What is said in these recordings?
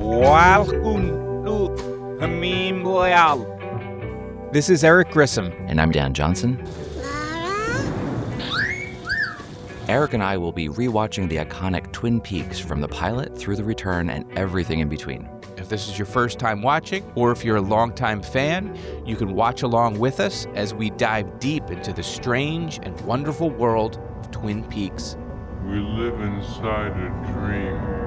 Welcome to Hamim Loyal. This is Eric Grissom. And I'm Dan Johnson. Eric and I will be rewatching the iconic Twin Peaks from the pilot through the return and everything in between. If this is your first time watching, or if you're a longtime fan, you can watch along with us as we dive deep into the strange and wonderful world of Twin Peaks. We live inside a dream.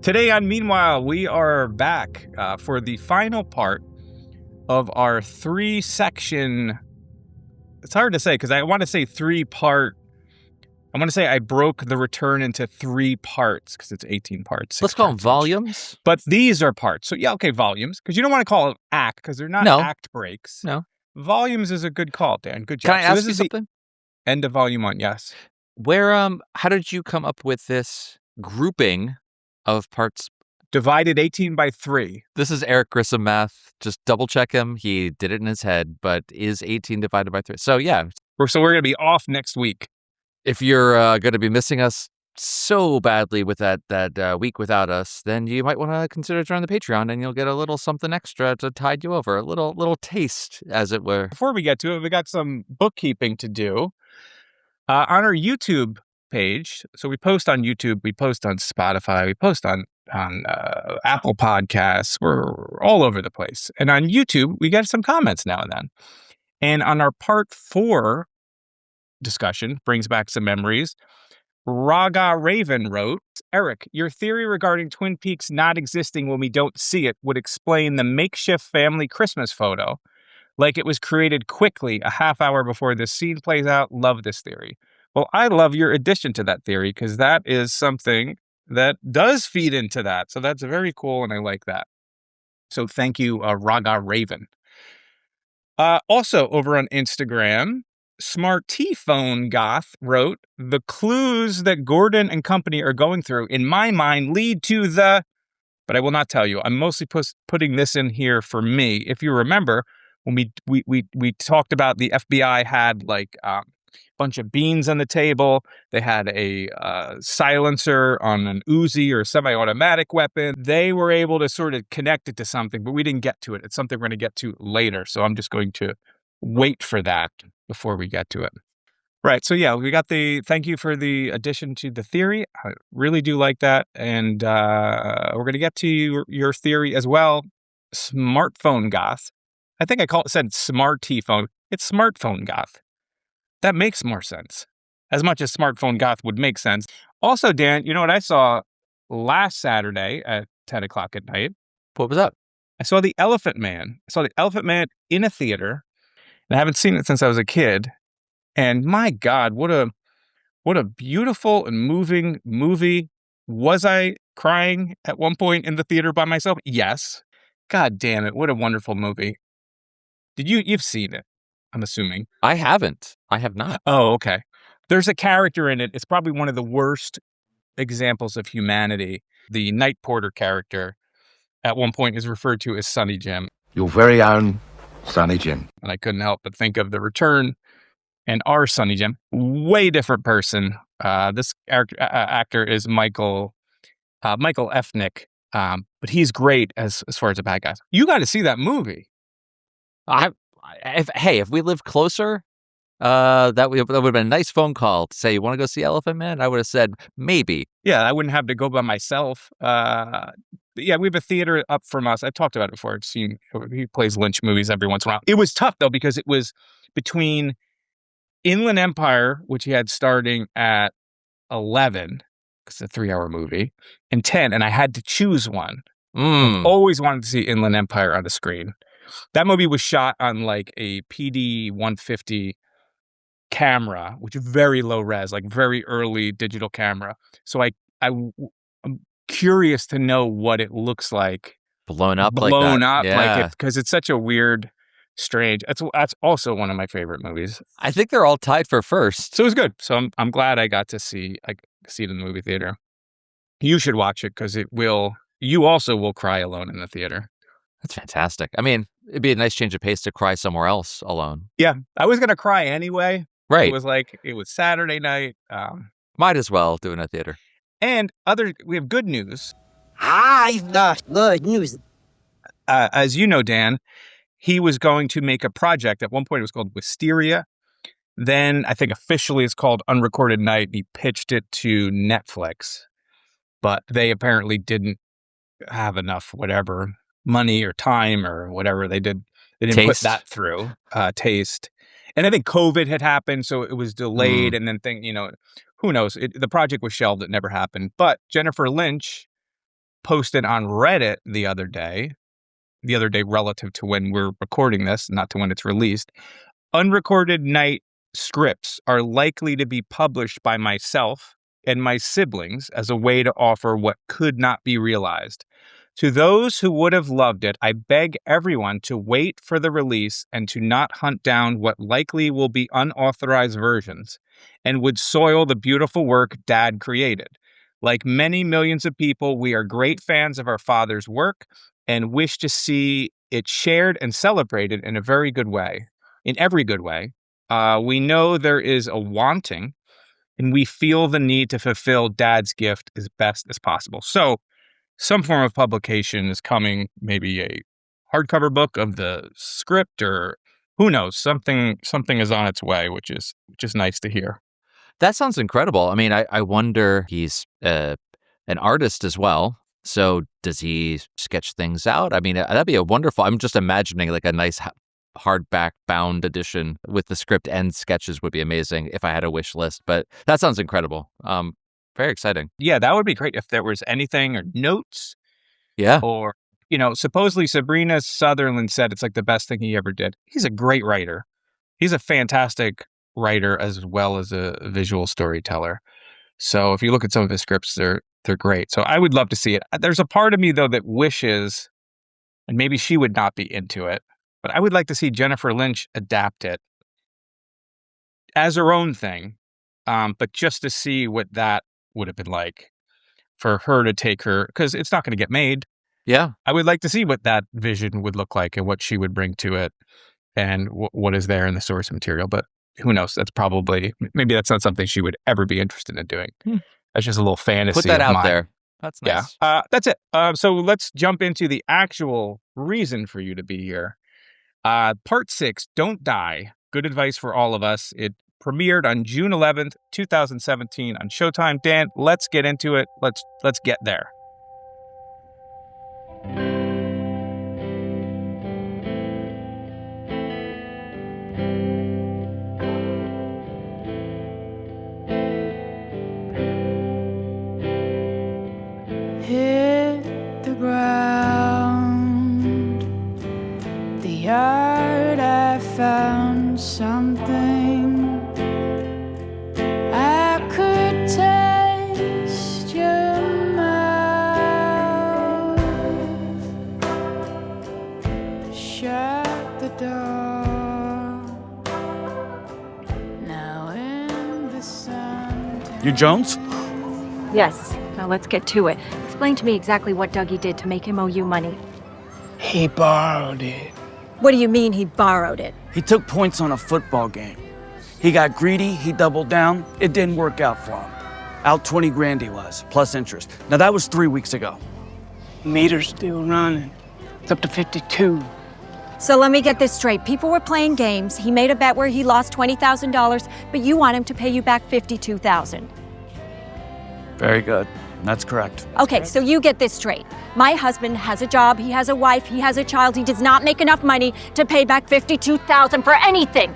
Today on Meanwhile, we are back for the final part of our 3-section. It's hard to say because I want to say 3-part. I want to say I broke the return into 3 parts because it's 18 parts. Let's call them volumes. But these are parts. So yeah, okay, volumes. Because you don't want to call it act because they're not act breaks. No. Volumes is a good call, Dan. Good job. Can I ask you something? End of volume 1, yes. How did you come up with this grouping of parts? Divided 18 by 3. This is Eric Grissom math. Just double check him. He did it in his head, but is 18 divided by 3? So yeah. So we're going to be off next week. If you're going to be missing us so badly with that week without us, then you might want to consider joining the Patreon, and you'll get a little something extra to tide you over, a little taste, as it were. Before we get to it, we got some bookkeeping to do on our YouTube page. So we post on YouTube, we post on Spotify, we post on Apple Podcasts. We're all over the place. And on YouTube, we get some comments now and then. And on our part 4 discussion, brings back some memories, Raga Raven wrote, Eric, your theory regarding Twin Peaks not existing when we don't see it would explain the makeshift family Christmas photo, like it was created quickly a half hour before this scene plays out. Love this theory. Well, I love your addition to that theory because that is something that does feed into that. So that's very cool, and I like that. So thank you, Raga Raven. Also over on Instagram, Smart T-Phone Goth wrote, the clues that Gordon and company are going through, in my mind, lead to the... But I will not tell you. I'm mostly putting this in here for me. If you remember, when we talked about the FBI had like... bunch of beans on the table. They had a silencer on an Uzi or semi-automatic weapon. They were able to sort of connect it to something, but we didn't get to it. It's something we're going to get to later. So I'm just going to wait for that before we get to it. Right. So yeah, we got thank you for the addition to the theory. I really do like that. And we're going to get to your theory as well. Smartphone goth. I think said smart T-phone. It's smartphone goth. That makes more sense. As much as smartphone goth would make sense. Also, Dan, you know what I saw last Saturday at 10 o'clock at night? What was that? I saw The Elephant Man. I saw The Elephant Man in a theater, and I haven't seen it since I was a kid. And my God, what a beautiful and moving movie. Was I crying at one point in the theater by myself? Yes. God damn it, what a wonderful movie. You've seen it? I'm assuming. I haven't. I have not. Oh, okay. There's a character in it. It's probably one of the worst examples of humanity. The night porter character at one point is referred to as Sonny Jim. Your very own Sonny Jim. And I couldn't help but think of The Return and our Sonny Jim. Way different person. This actor is Michael Efnick. But he's great as far as a bad guy. You got to see that movie. If we lived closer, that would have been a nice phone call to say, you want to go see Elephant Man? I would have said, maybe. Yeah, I wouldn't have to go by myself. Yeah, we have a theater up from us. I've talked about it before. He plays Lynch movies every once in a while. It was tough, though, because it was between Inland Empire, which he had starting at 11, because it's a 3-hour movie, and 10, and I had to choose one. I've always wanted to see Inland Empire on the screen. That movie was shot on like a PD 150 camera, which is very low res, like very early digital camera. So I'm curious to know what it looks like blown up, like because it's such a weird Strange. That's also one of my favorite movies. I think they're all tied for first. So it was good. So I'm glad I got to see it in the movie theater. You should watch it because you also will cry alone in the theater. That's fantastic. I mean, it'd be a nice change of pace to cry somewhere else alone. Yeah, I was gonna cry anyway. Right. It was Saturday night. Might as well do it in a theater. And we have good news. I've got good news. As you know, Dan, he was going to make a project. At one point, it was called Wisteria. Then I think officially it's called Unrecorded Night. He pitched it to Netflix, but they apparently didn't have enough money or time or whatever. They didn't put that through taste. And I think COVID had happened, so it was delayed. And then who knows? The project was shelved. It never happened. But Jennifer Lynch posted on Reddit the other day relative to when we're recording this, not to when it's released. Unrecorded Night scripts are likely to be published by myself and my siblings as a way to offer what could not be realized. To those who would have loved it, I beg everyone to wait for the release and to not hunt down what likely will be unauthorized versions and would soil the beautiful work Dad created. Like many millions of people, we are great fans of our father's work and wish to see it shared and celebrated in every good way. We know there is a wanting, and we feel the need to fulfill Dad's gift as best as possible. So some form of publication is coming, maybe a hardcover book of the script, or who knows, something is on its way, which is nice to hear. That sounds incredible. I mean, I wonder, he's an artist as well. So does he sketch things out? I mean, that'd be I'm just imagining like a nice hardback bound edition with the script and sketches would be amazing if I had a wish list. But that sounds incredible. Very exciting. Yeah, that would be great if there was anything or notes. Yeah. Or, supposedly Sabrina Sutherland said it's like the best thing he ever did. He's a great writer. He's a fantastic writer as well as a visual storyteller. So if you look at some of his scripts, they're great. So I would love to see it. There's a part of me, though, that wishes, and maybe she would not be into it, but I would like to see Jennifer Lynch adapt it as her own thing, but just to see what that would have been like for her to take her, because it's not going to get made. Yeah. I would like to see what that vision would look like and what she would bring to it and what is there in the source material. But who knows? Maybe that's not something she would ever be interested in doing. That's just a little fantasy. Put that out there. That's nice. Yeah. That's it. So let's jump into the actual reason for you to be here. Part 6, Don't Die. Good advice for all of us. It premiered on June 11th, 2017 on Showtime. Dan, let's get into it. Let's get there. Hit the ground. The yard I found something I could taste your mouth. Shut the door. Now in the sun. You Jones? Yes. Now let's get to it. Explain to me exactly what Dougie did to make him owe you money. He borrowed it. What do you mean he borrowed it? He took points on a football game. He got greedy, he doubled down. It didn't work out for him. Out 20 grand he was, plus interest. Now that was 3 weeks ago. Meter's still running. It's up to 52. So let me get this straight. People were playing games. He made a bet where he lost $20,000, but you want him to pay you back $52,000. Very good. That's correct. Okay, so you get this straight. My husband has a job, he has a wife, he has a child. He does not make enough money to pay back $52,000 for anything.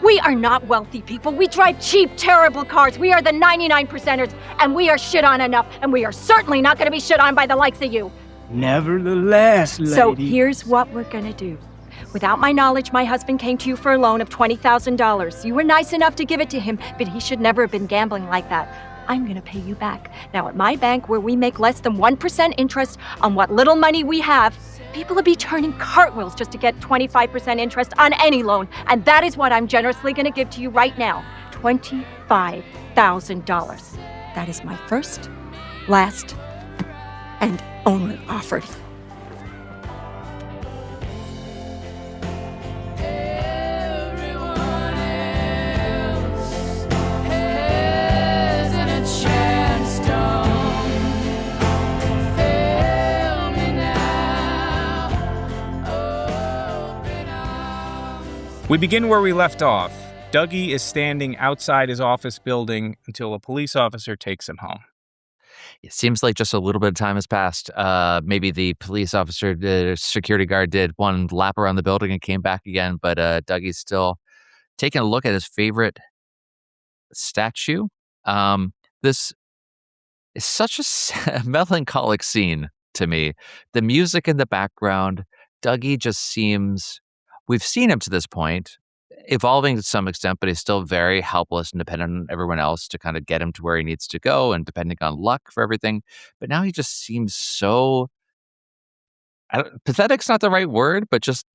We are not wealthy people. We drive cheap, terrible cars. We are the 99%ers, and we are shit on enough, and we are certainly not gonna be shit on by the likes of you. Nevertheless, lady. So here's what we're gonna do. Without my knowledge, my husband came to you for a loan of $20,000. You were nice enough to give it to him, but he should never have been gambling like that. I'm going to pay you back. Now, at my bank, where we make less than 1% interest on what little money we have, people will be turning cartwheels just to get 25% interest on any loan. And that is what I'm generously going to give to you right now. $25,000. That is my first, last, and only offer. We begin where we left off. Dougie is standing outside his office building until a police officer takes him home. It seems like just a little bit of time has passed. Maybe the police officer, the security guard did one lap around the building and came back again, but Dougie's still taking a look at his favorite statue. This is such a melancholic scene to me. The music in the background, Dougie just seems... We've seen him to this point, evolving to some extent, but he's still very helpless and dependent on everyone else to kind of get him to where he needs to go and depending on luck for everything. But now he just seems so... pathetic's not the right word, but just,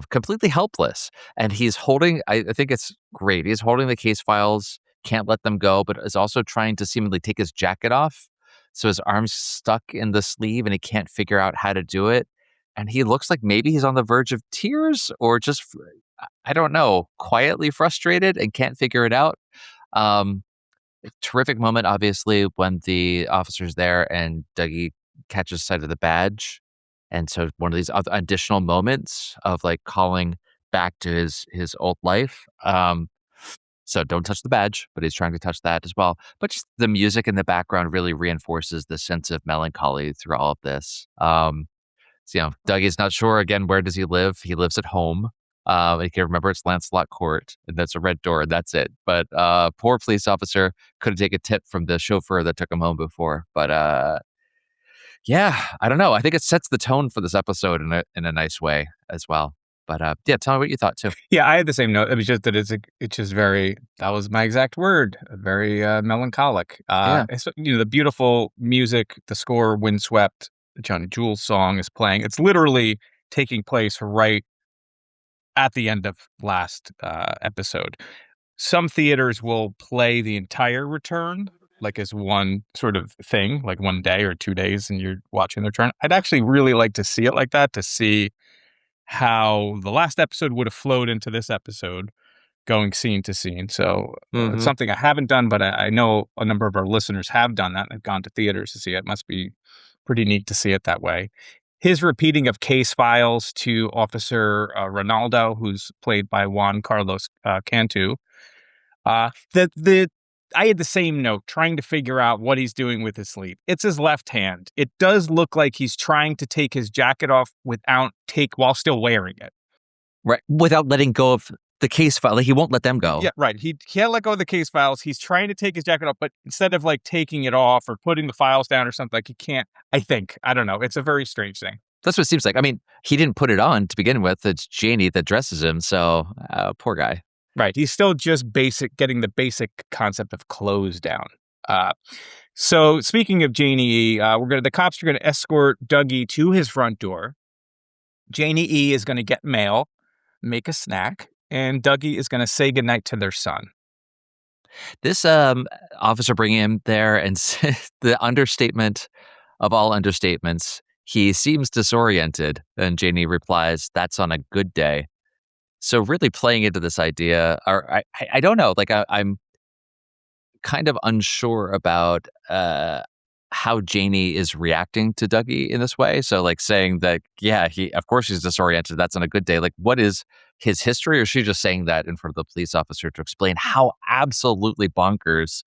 completely helpless. And he's holding... I think it's great. He's holding the case files, can't let them go, but is also trying to seemingly take his jacket off. So his arm's stuck in the sleeve and he can't figure out how to do it. And he looks like maybe he's on the verge of tears or just, I don't know, quietly frustrated and can't figure it out. Terrific moment, obviously, when the officer's there and Dougie catches sight of the badge. And so one of these other additional moments of like calling back to his old life. So don't touch the badge, but he's trying to touch that as well. But just the music in the background really reinforces the sense of melancholy through all of this. So, Dougie's not sure, again, where does he live? He lives at home. He can remember it's Lancelot Court, and that's a red door, and that's it. But poor police officer couldn't take a tip from the chauffeur that took him home before. But I don't know. I think it sets the tone for this episode in a nice way as well. But tell me what you thought too. Yeah, I had the same note. It was just that it's just very, that was my exact word, very melancholic. It's, the beautiful music, the score, Windswept, the Johnny Jewel song is playing. It's literally taking place right at the end of last episode. Some theaters will play the entire return, like as one sort of thing, like one day or 2 days, and you're watching the return. I'd actually really like to see it like that, to see how the last episode would have flowed into this episode, going scene to scene. So it's something I haven't done, but I know a number of our listeners have done that and have gone to theaters to see it. It must be pretty neat to see it that way. His repeating of case files to Officer Ronaldo, who's played by Juan Carlos Cantu. I had the same note, trying to figure out what he's doing with his sleeve. It's his left hand. It does look like he's trying to take his jacket off while still wearing it. Right, without letting go of the case file. Like, he won't let them go. Yeah, right. He can't let go of the case files. He's trying to take his jacket off, but instead of like taking it off or putting the files down or something, like he can't, I think. I don't know. It's a very strange thing. That's what it seems like. I mean, he didn't put it on to begin with. It's Janie that dresses him, so poor guy. Right. He's still just getting the basic concept of clothes down. So speaking of Janie E, the cops are going to escort Dougie to his front door. Janie E is going to get mail, make a snack, and Dougie is going to say goodnight to their son. This officer bringing him there, and the understatement of all understatements, he seems disoriented. And Janie replies, "That's on a good day." So really playing into this idea, or I don't know, like I'm kind of unsure about how Janie is reacting to Dougie in this way. So like saying that, of course he's disoriented. That's on a good day. Like, what is his history? Or is she just saying that in front of the police officer to explain how absolutely bonkers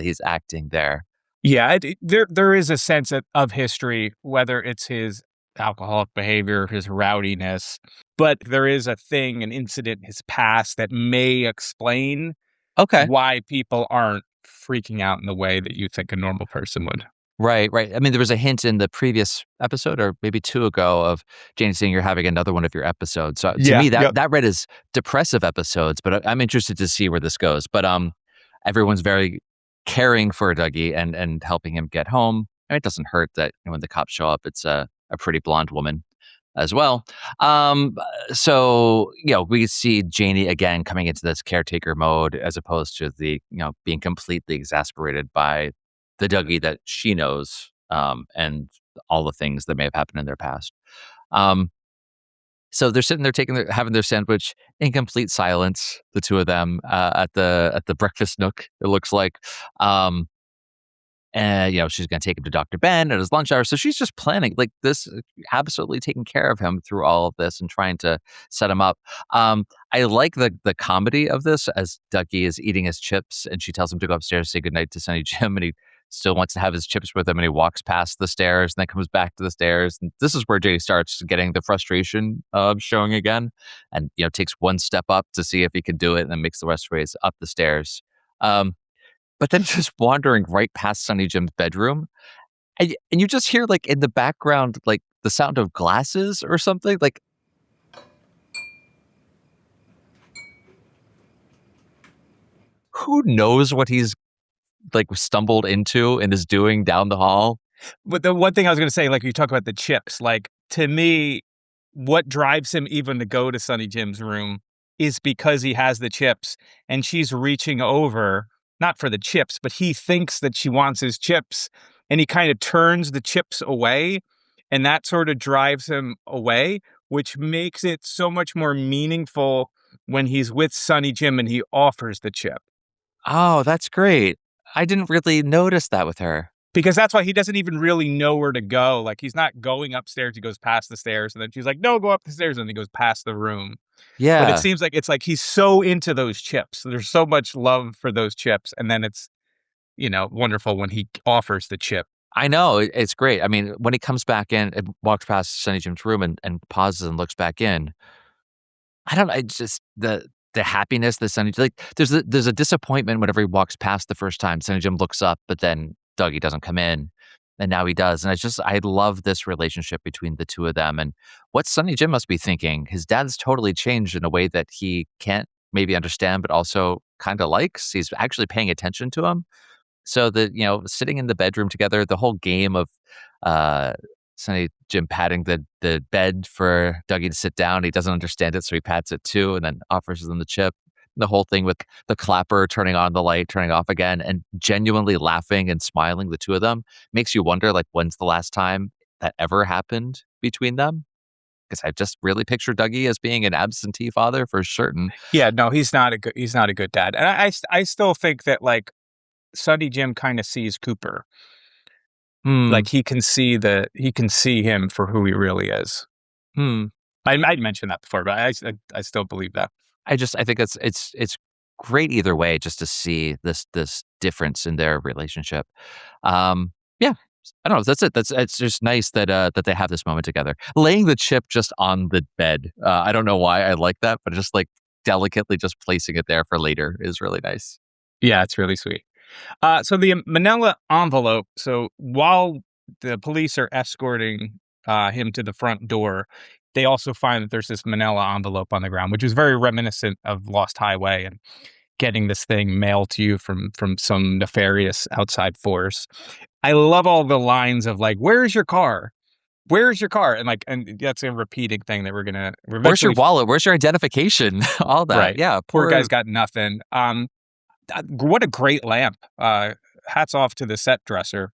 he's acting there? Yeah, there is a sense of history, whether it's his alcoholic behavior, his rowdiness, but there is an incident in his past that may explain why people aren't freaking out in the way that you think a normal person would. Right. I mean, there was a hint in the previous episode, or maybe 2 ago, of Janie saying you're having another one of your episodes. So to me, that read as depressive episodes, but I'm interested to see where this goes. But everyone's very caring for Dougie and helping him get home. And it doesn't hurt that when the cops show up, it's a pretty blonde woman as well. So we see Janie again coming into this caretaker mode as opposed to the being completely exasperated by the Dougie that she knows, and all the things that may have happened in their past. So they're sitting there having their sandwich in complete silence, the two of them, at the breakfast nook, it looks like. And she's going to take him to Dr. Ben at his lunch hour. So she's just planning like this, absolutely taking care of him through all of this and trying to set him up. I like the comedy of this as Dougie is eating his chips and she tells him to go upstairs, say goodnight to Sonny Jim, and he still wants to have his chips with him, and he walks past the stairs and then comes back to the stairs. And this is where Jay starts getting the frustration showing again, and takes one step up to see if he can do it, and then makes the rest of the ways up the stairs. But then just wandering right past Sonny Jim's bedroom, and you just hear like in the background like the sound of glasses or something. Like, who knows what he's like stumbled into and is doing down the hall? But the one thing I was going to say, like you talk about the chips, like to me, what drives him even to go to Sonny Jim's room is because he has the chips and she's reaching over, not for the chips, but he thinks that she wants his chips and he kind of turns the chips away, and that sort of drives him away, which makes it so much more meaningful when he's with Sonny Jim and he offers the chip. Oh, that's great. I didn't really notice that with her. Because that's why he doesn't even really know where to go. Like, he's not going upstairs. He goes past the stairs. And then she's like, no, go up the stairs. And he goes past the room. Yeah. But it seems like it's like he's so into those chips. There's so much love for those chips. And then it's, wonderful when he offers the chip. I know. It's great. I mean, when he comes back in and walks past Sonny Jim's room and pauses and looks back in, I don't know. It's just the happiness that Sonny, like, there's a disappointment whenever he walks past the first time. Sonny Jim looks up, but then Dougie doesn't come in, and now he does. And I love this relationship between the two of them. And what Sonny Jim must be thinking, his dad's totally changed in a way that he can't maybe understand, but also kind of likes. He's actually paying attention to him. So sitting in the bedroom together, the whole game of Sonny Jim patting the bed for Dougie to sit down. He doesn't understand it, so he pats it too, and then offers them the chip. The whole thing with the clapper turning on the light, turning off again, and genuinely laughing and smiling, the two of them, makes you wonder, like, when's the last time that ever happened between them? Because I just really picture Dougie as being an absentee father for certain. Yeah, no, he's not a good dad. And I still think that, like, Sonny Jim kind of sees Cooper. Like, he can see him for who he really is. I'd mentioned that before, but I still believe that. I think it's great either way, just to see this difference in their relationship. Yeah, I don't know. That's it. It's just nice that they have this moment together. Laying the chip just on the bed. I don't know why I like that, but just like delicately just placing it there for later is really nice. Yeah, it's really sweet. So the manila envelope. So while the police are escorting him to the front door, they also find that there's this manila envelope on the ground, which is very reminiscent of Lost Highway and getting this thing mailed to you from some nefarious outside force. I love all the lines of like, "Where's your car? Where's your car?" And that's a repeating thing that we're Where's your wallet? Where's your identification? All that. Right. Yeah. Poor guy's got nothing. What a great lamp. Hats off to the set dresser.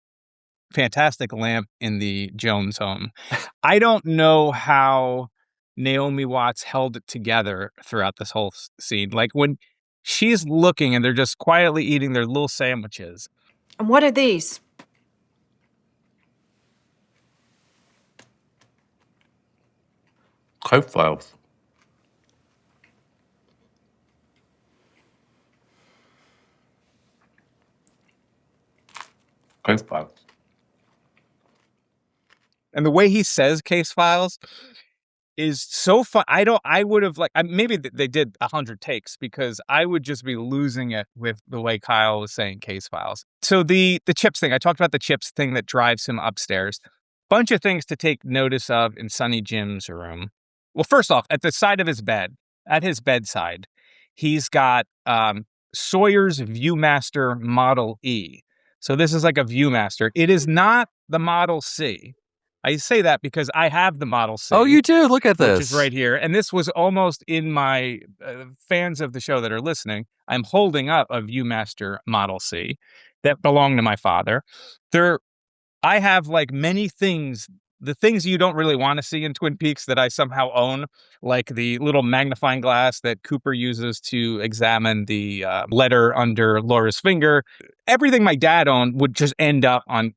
Fantastic lamp in the Jones home. I don't know how Naomi Watts held it together throughout this whole scene. Like, when she's looking and they're just quietly eating their little sandwiches. And what are these? Code files. Case files. And the way he says case files is so fun. I would have maybe they did 100 takes, because I would just be losing it with the way Kyle was saying case files. So the chips thing, I talked about the chips thing that drives him upstairs. Bunch of things to take notice of in Sonny Jim's room. Well, first off, at the side of his bed, at his bedside, he's got Sawyer's Viewmaster Model E. So this is like a Viewmaster. It is not the Model C. I say that because I have the Model C. Oh, you do? Look at this. Which is right here. And this was almost in my fans of the show that are listening. I'm holding up a Viewmaster Model C that belonged to my father. I have like many things, the things you don't really want to see in Twin Peaks that I somehow own, like the little magnifying glass that Cooper uses to examine the letter under Laura's finger. Everything my dad owned would just end up on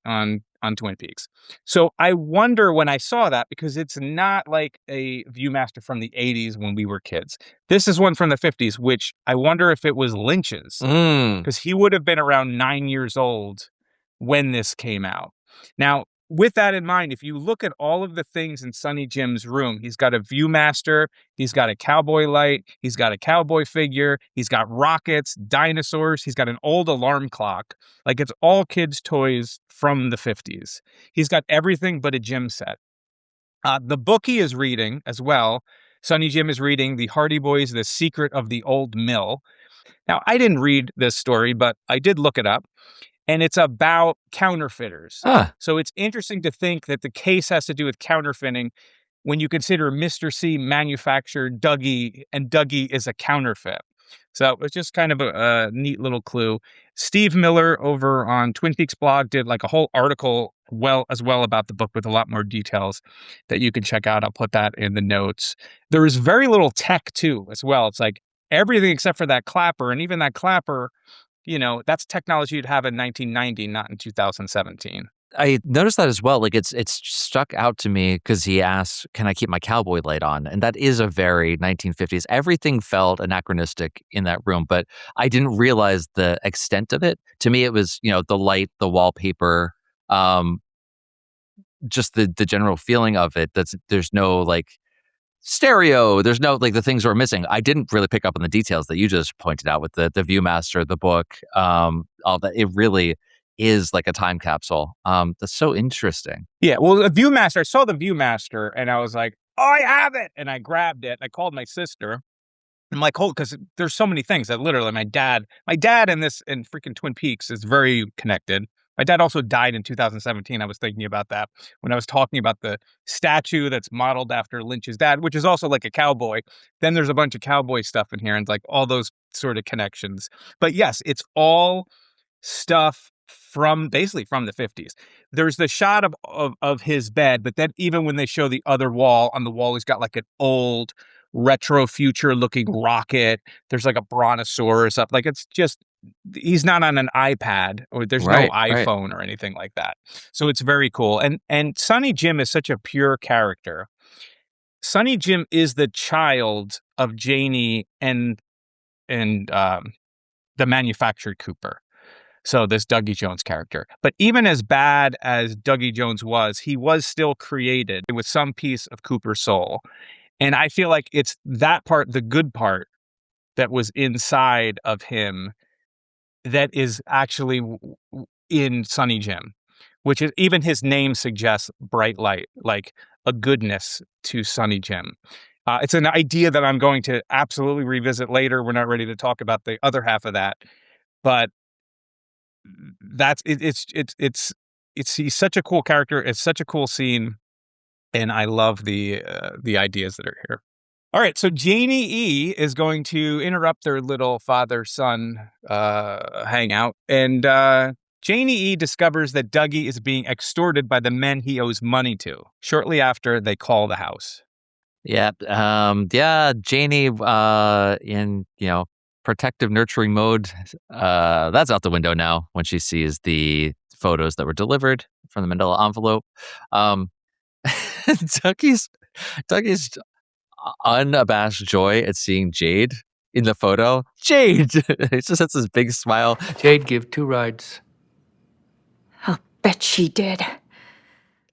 Twin Peaks. So I wonder when I saw that, because it's not like a Viewmaster from the 80s when we were kids. This is one from the 50s, which I wonder if it was Lynch's, because he would have been around 9 years old when this came out. Now, with that in mind, if you look at all of the things in Sonny Jim's room, he's got a Viewmaster, he's got a cowboy light, he's got a cowboy figure, he's got rockets, dinosaurs, he's got an old alarm clock. Like, it's all kids' toys from the 50s. He's got everything but a gym set. The book he is reading as well, Sonny Jim is reading The Hardy Boys, The Secret of the Old Mill. Now, I didn't read this story, but I did look it up. And it's about counterfeiters. So it's interesting to think that the case has to do with counterfeiting when you consider Mr. C manufactured Dougie, and Dougie is a counterfeit. So it's just kind of a neat little clue. Steve Miller over on Twin Peaks blog did like a whole article as well about the book with a lot more details that you can check out. I'll put that in the notes. There is very little tech too as well. It's like everything except for that clapper, and even that clapper, you know, that's technology you'd have in 1990, not in 2017. I noticed that as well. Like it's stuck out to me because he asks, "Can I keep my cowboy light on?" And that is a very 1950s. Everything felt anachronistic in that room, but I didn't realize the extent of it. To me, it was, you know, the light, the wallpaper, just the general feeling of it. There's no like stereo. There's no like the things we're missing. I didn't really pick up on the details that you just pointed out with the Viewmaster, the book, all that. It really is like a time capsule. That's so interesting. Yeah, well, the Viewmaster, I saw the Viewmaster and I was like, oh, I have it. And I grabbed it. I called my sister. I'm like, hold, because there's so many things that literally my dad and freaking Twin Peaks is very connected. My dad also died in 2017. I was thinking about that when I was talking about the statue that's modeled after Lynch's dad, which is also like a cowboy. Then there's a bunch of cowboy stuff in here and like all those sort of connections. But yes, it's all stuff basically from the 50s. There's the shot of his bed, but then even when they show the other wall, on the wall, he's got like an old retro future looking rocket. There's like a brontosaurus up. Like, it's just, he's not on an iPad, or there's no iPhone or anything like that. So it's very cool. And Sonny Jim is such a pure character. Sonny Jim is the child of Janie and the manufactured Cooper. So this Dougie Jones character. But even as bad as Dougie Jones was, he was still created with some piece of Cooper's soul. And I feel like it's that part, the good part, that was inside of him that is actually in Sonny Jim, which is, even his name suggests bright light, like a goodness to Sonny Jim. It's an idea that I'm going to absolutely revisit later. We're not ready to talk about the other half of that, but that's he's such a cool character. It's such a cool scene, and I love the ideas that are here. All right, so Janie E is going to interrupt their little father-son hangout, and Janie E discovers that Dougie is being extorted by the men he owes money to. Shortly after, they call the house. Yeah, Janie in, you know, protective nurturing mode, that's out the window now when she sees the photos that were delivered from the manila envelope. Dougie's unabashed joy at seeing Jade in the photo. Jade! He just has this big smile. Jade give 2 rides. I'll bet she did.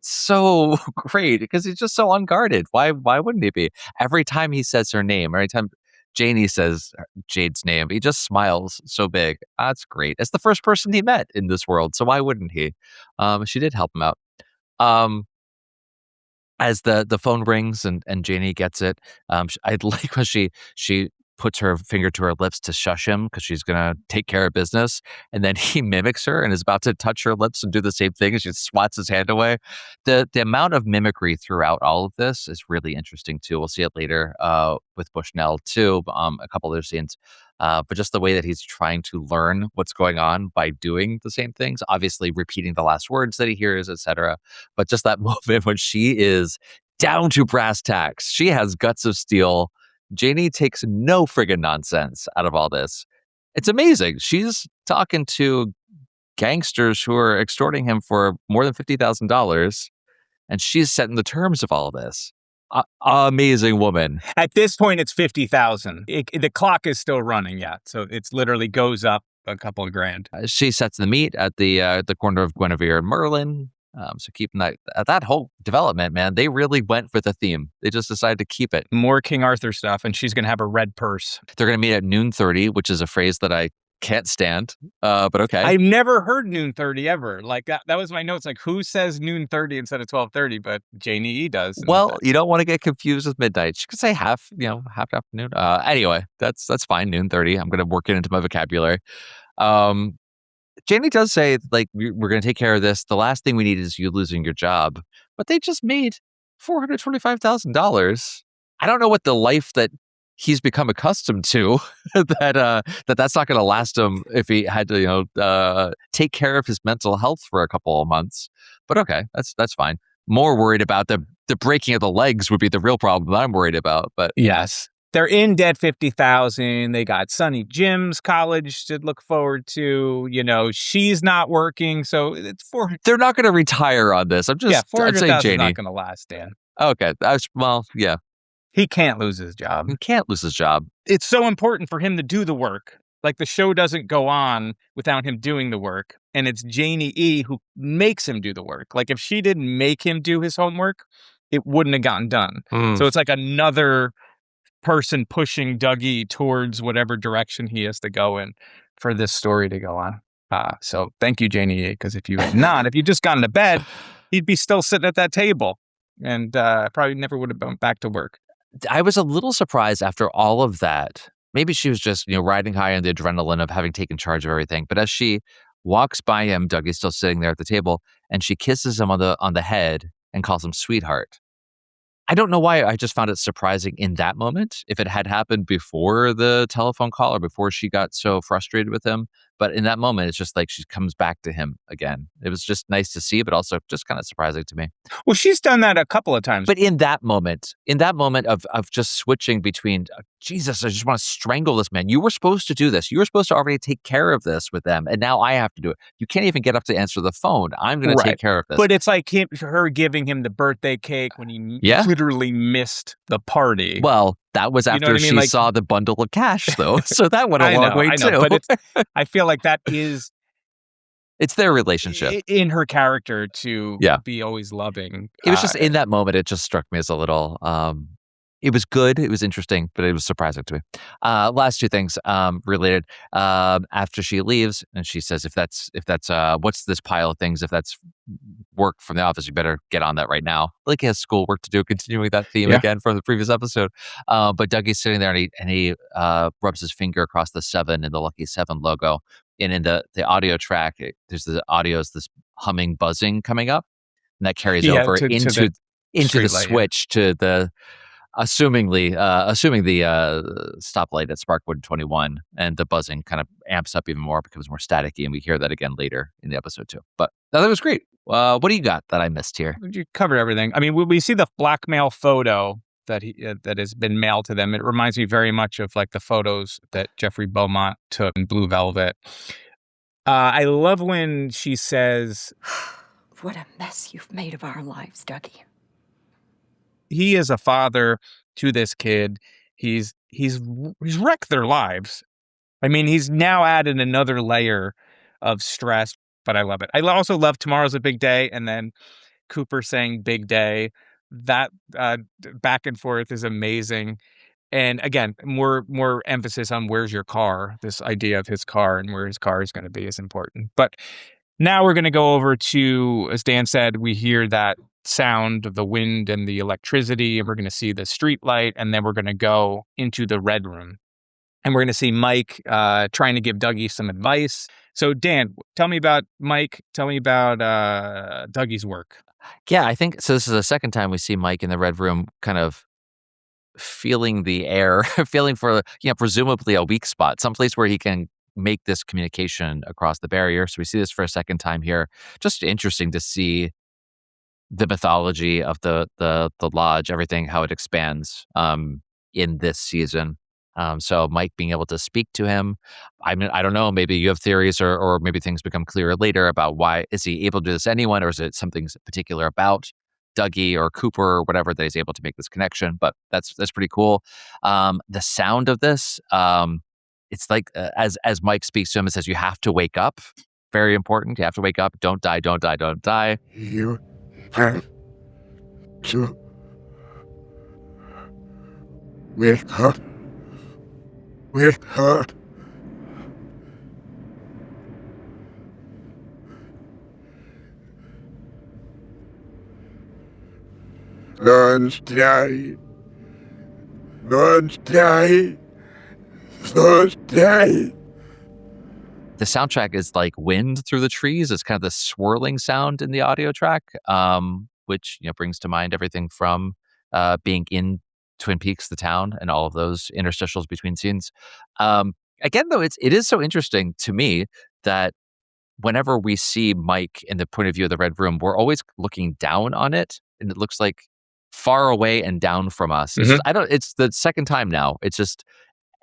So great, because he's just so unguarded. Why wouldn't he be? Every time he says her name, every time Janie says Jade's name, he just smiles so big. That's great. It's the first person he met in this world, so why wouldn't he? She did help him out. As the phone rings and Janie gets it, I like when she puts her finger to her lips to shush him because she's going to take care of business. And then he mimics her and is about to touch her lips and do the same thing. And she swats his hand away. The amount of mimicry throughout all of this is really interesting too. We'll see it later with Bushnell too, a couple other scenes. But just the way that he's trying to learn what's going on by doing the same things, obviously repeating the last words that he hears, etc. But just that moment when she is down to brass tacks, she has guts of steel. Janie takes no friggin' nonsense out of all this. It's amazing. She's talking to gangsters who are extorting him for more than $50,000, and she's setting the terms of all of this. Amazing woman. At this point, it's 50,000. The clock is still running, yeah. So it's literally goes up a couple of grand. She sets the meat at the corner of Guinevere and Merlin. So keeping that whole development, man, they really went for the theme. They just decided to keep it. More King Arthur stuff, and she's going to have a red purse. They're going to meet at noon 30, which is a phrase that I can't stand, but okay. I've never heard noon 30 ever. Like that was my notes. Like, who says noon 30 instead of 12:30? But Janie E does. Well, you don't want to get confused with midnight. You could say half afternoon. Anyway, that's fine. Noon 30. I'm going to work it into my vocabulary. Janie does say, like, we're going to take care of this. The last thing we need is you losing your job. But they just made $425,000. I don't know what the life that he's become accustomed to that's not going to last him if he had to take care of his mental health for a couple of months. But okay, that's fine. More worried about the breaking of the legs would be the real problem that I'm worried about. But yes, they're in debt 50,000. They got Sonny Jim's college to look forward to. She's not working, so it's they're not going to retire on this. I'm $400,000 Janie. Not going to last, Dan. Okay, yeah. He can't lose his job. He can't lose his job. It's so important for him to do the work. Like, the show doesn't go on without him doing the work. And it's Janie E who makes him do the work. Like, if she didn't make him do his homework, it wouldn't have gotten done. So it's like another person pushing Dougie towards whatever direction he has to go in for this story to go on. So thank you, Janie E, because if you just gotten to bed, he'd be still sitting at that table and probably never would have gone back to work. I was a little surprised after all of that. Maybe she was just, riding high on the adrenaline of having taken charge of everything. But as she walks by him, Dougie's still sitting there at the table, and she kisses him on the head and calls him sweetheart. I don't know why I just found it surprising in that moment, if it had happened before the telephone call or before she got so frustrated with him. But in that moment, it's just like she comes back to him again. It was just nice to see, but also just kind of surprising to me. Well, she's done that a couple of times. But in that moment of just switching between, Jesus, I just want to strangle this man. You were supposed to do this. You were supposed to already take care of this with them. And now I have to do it. You can't even get up to answer the phone. I'm going to take care of this. But it's like her giving him the birthday cake when he literally missed the party. Well, that was after she saw the bundle of cash, though. So that went a long way, too. But I feel like that is... It's their relationship. In her character to be always loving. It was just in that moment, it just struck me as a little... it was good. It was interesting, but it was surprising to me. Last two things related. After she leaves, and she says, if that's what's this pile of things? If that's work from the office, you better get on that right now. Like, he has school work to do, continuing that theme again from the previous episode. But Dougie's sitting there and he rubs his finger across the 7 in the Lucky 7 logo. And in the audio track, there's the humming, buzzing coming up, and that carries over into the switch to the assuming the stoplight at Sparkwood 21, and the buzzing kind of amps up even more, becomes more staticky, and we hear that again later in the episode too. But that was great. What do you got that I missed here? You covered everything. I mean, we see the blackmail photo that has been mailed to them. It reminds me very much of like the photos that Jeffrey Beaumont took in Blue Velvet. I love when she says, "What a mess you've made of our lives, Dougie." He is a father to this kid. He's wrecked their lives. I mean, he's now added another layer of stress, but I love it. I also love Tomorrow's a Big Day, and then Cooper saying big day. That back and forth is amazing. And again, more emphasis on where's your car. This idea of his car and where his car is going to be is important. But now we're going to go over to, as Dan said, we hear that sound of the wind and the electricity, and we're going to see the street light, and then we're going to go into the red room. And we're going to see Mike trying to give Dougie some advice. So, Dan, tell me about Mike. Tell me about Dougie's work. Yeah, I think so. This is the second time we see Mike in the Red Room kind of feeling the air, feeling for, presumably a weak spot, someplace where he can make this communication across the barrier. So we see this for a second time here. Just interesting to see the mythology of the lodge, everything, how it expands in this season. So Mike being able to speak to him, I mean, I don't know, maybe you have theories or maybe things become clearer later about why is he able to do this to anyone, or is it something particular about Dougie or Cooper or whatever that he's able to make this connection. But that's pretty cool. The sound of this, it's like as Mike speaks to him, it says you have to wake up. Very important. You have to wake up. Don't die. Don't die. Don't die. You have to wake up. Wake up. Don't die. Don't die. Don't die. The soundtrack is like wind through the trees. It's kind of the swirling sound in the audio track, which brings to mind everything from being in Twin Peaks, the town, and all of those interstitials between scenes. Again, though, it is so interesting to me that whenever we see Mike in the point of view of the Red Room, we're always looking down on it, and it looks like far away and down from us. It's it's the second time now. It's just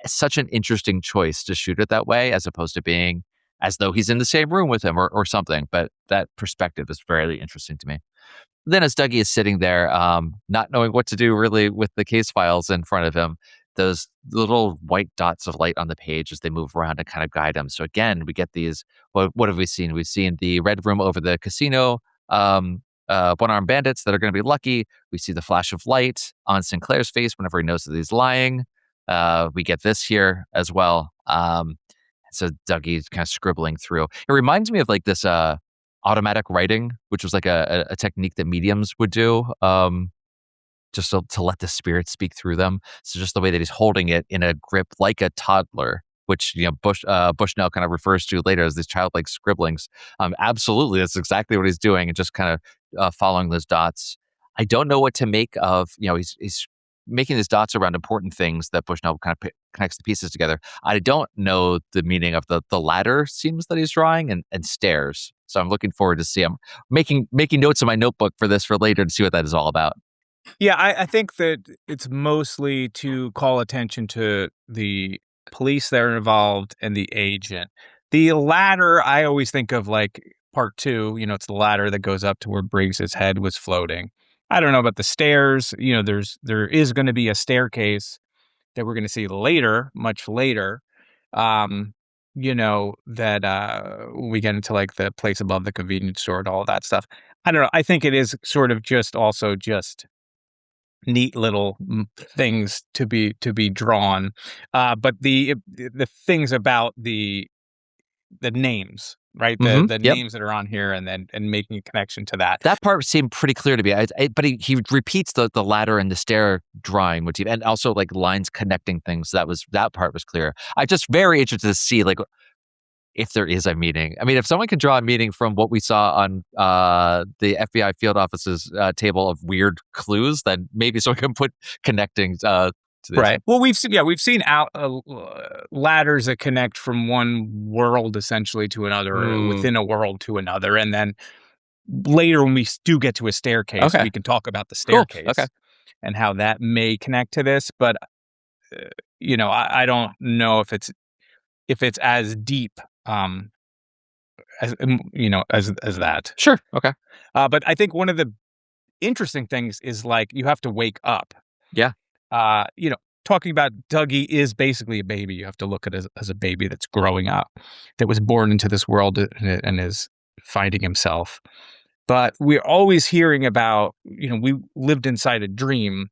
such an interesting choice to shoot it that way, as opposed to being as though he's in the same room with him or something. But that perspective is very interesting to me. Then as Dougie is sitting there, not knowing what to do really with the case files in front of him, those little white dots of light on the page as they move around and kind of guide him. So again, we get these, what have we seen? We've seen the Red Room over the casino, one-armed bandits that are going to be lucky. We see the flash of light on Sinclair's face whenever he knows that he's lying. We get this here as well. So Dougie's kind of scribbling through. It reminds me of like this automatic writing, which was like a technique that mediums would do, just to let the spirit speak through them. So just the way that he's holding it in a grip like a toddler, which Bushnell kind of refers to later as these childlike scribblings. Absolutely, that's exactly what he's doing, and just kind of following those dots. I don't know what to make of, he's making these dots around important things that Bushnell kind of connects the pieces together. I don't know the meaning of the ladder seams that he's drawing and stairs. So I'm looking forward to see. I'm making notes in my notebook for this for later to see what that is all about. Yeah, I think that it's mostly to call attention to the police that are involved and the agent. The ladder, I always think of like part 2, it's the ladder that goes up to where Briggs's head was floating. I don't know about the stairs. There is going to be a staircase that we're going to see later, much later. That we get into like the place above the convenience store and all of that stuff. I don't know. I think it is sort of just neat little things to be drawn. But the things about the names, right? The names that are on here, and making a connection to that. That part seemed pretty clear to me. But he repeats the ladder and the stair drawing motif, and also like lines connecting things. That part was clear. I'm just very interested to see like if there is a meaning. I mean, if someone can draw a meaning from what we saw on the FBI field office's table of weird clues, then maybe someone can put connecting to this. Right. Well, we've seen ladders that connect from one world essentially to another, or within a world to another, and then later when we do get to a staircase, we can talk about the staircase and how that may connect to this. But I don't know if it's as deep as that. Sure. Okay. But I think one of the interesting things is like you have to wake up. Yeah. Talking about Dougie is basically a baby. You have to look at it as a baby that's growing up, that was born into this world and is finding himself. But we're always hearing about, we lived inside a dream.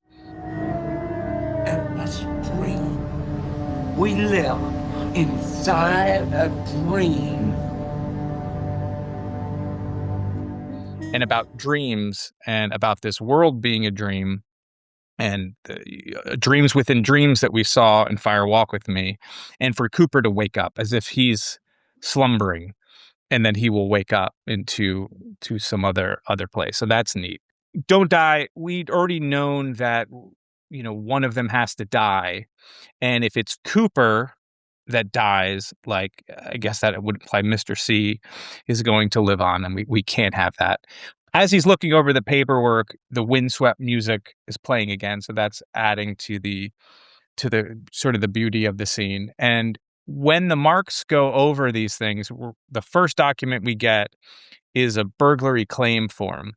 A dream. We live inside a dream. And about dreams and about this world being a dream. and dreams within dreams that we saw in Fire Walk with Me, and for Cooper to wake up as if he's slumbering, and then he will wake up into some other place. So that's neat. Don't Die. We'd already known that one of them has to die, and if it's Cooper that dies, like I guess that it would imply Mr. C is going to live on, and we can't have that. As he's looking over the paperwork, the windswept music is playing again, so that's adding to the sort of the beauty of the scene. And when the marks go over these things, the first document we get is a burglary claim form.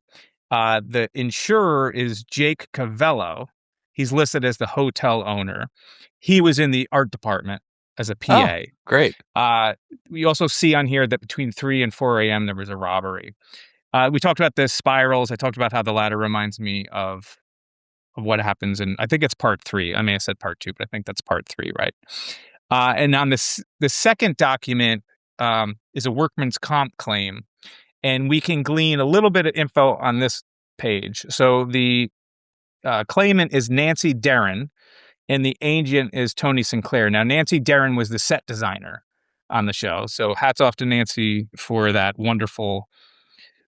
The insurer is Jake Cavello. He's listed as the hotel owner. He was in the art department as a PA. Oh, great. We also see on here that between 3 and 4 a.m. there was a robbery. We talked about the spirals. I talked about how the ladder reminds me of what happens in, I think it's part 3. I may have said part 2, but I think that's part 3, right? And on the second document is a workman's comp claim, and we can glean a little bit of info on this page. So the claimant is Nancy Darren, and the agent is Tony Sinclair. Now, Nancy Darren was the set designer on the show, so hats off to Nancy for that wonderful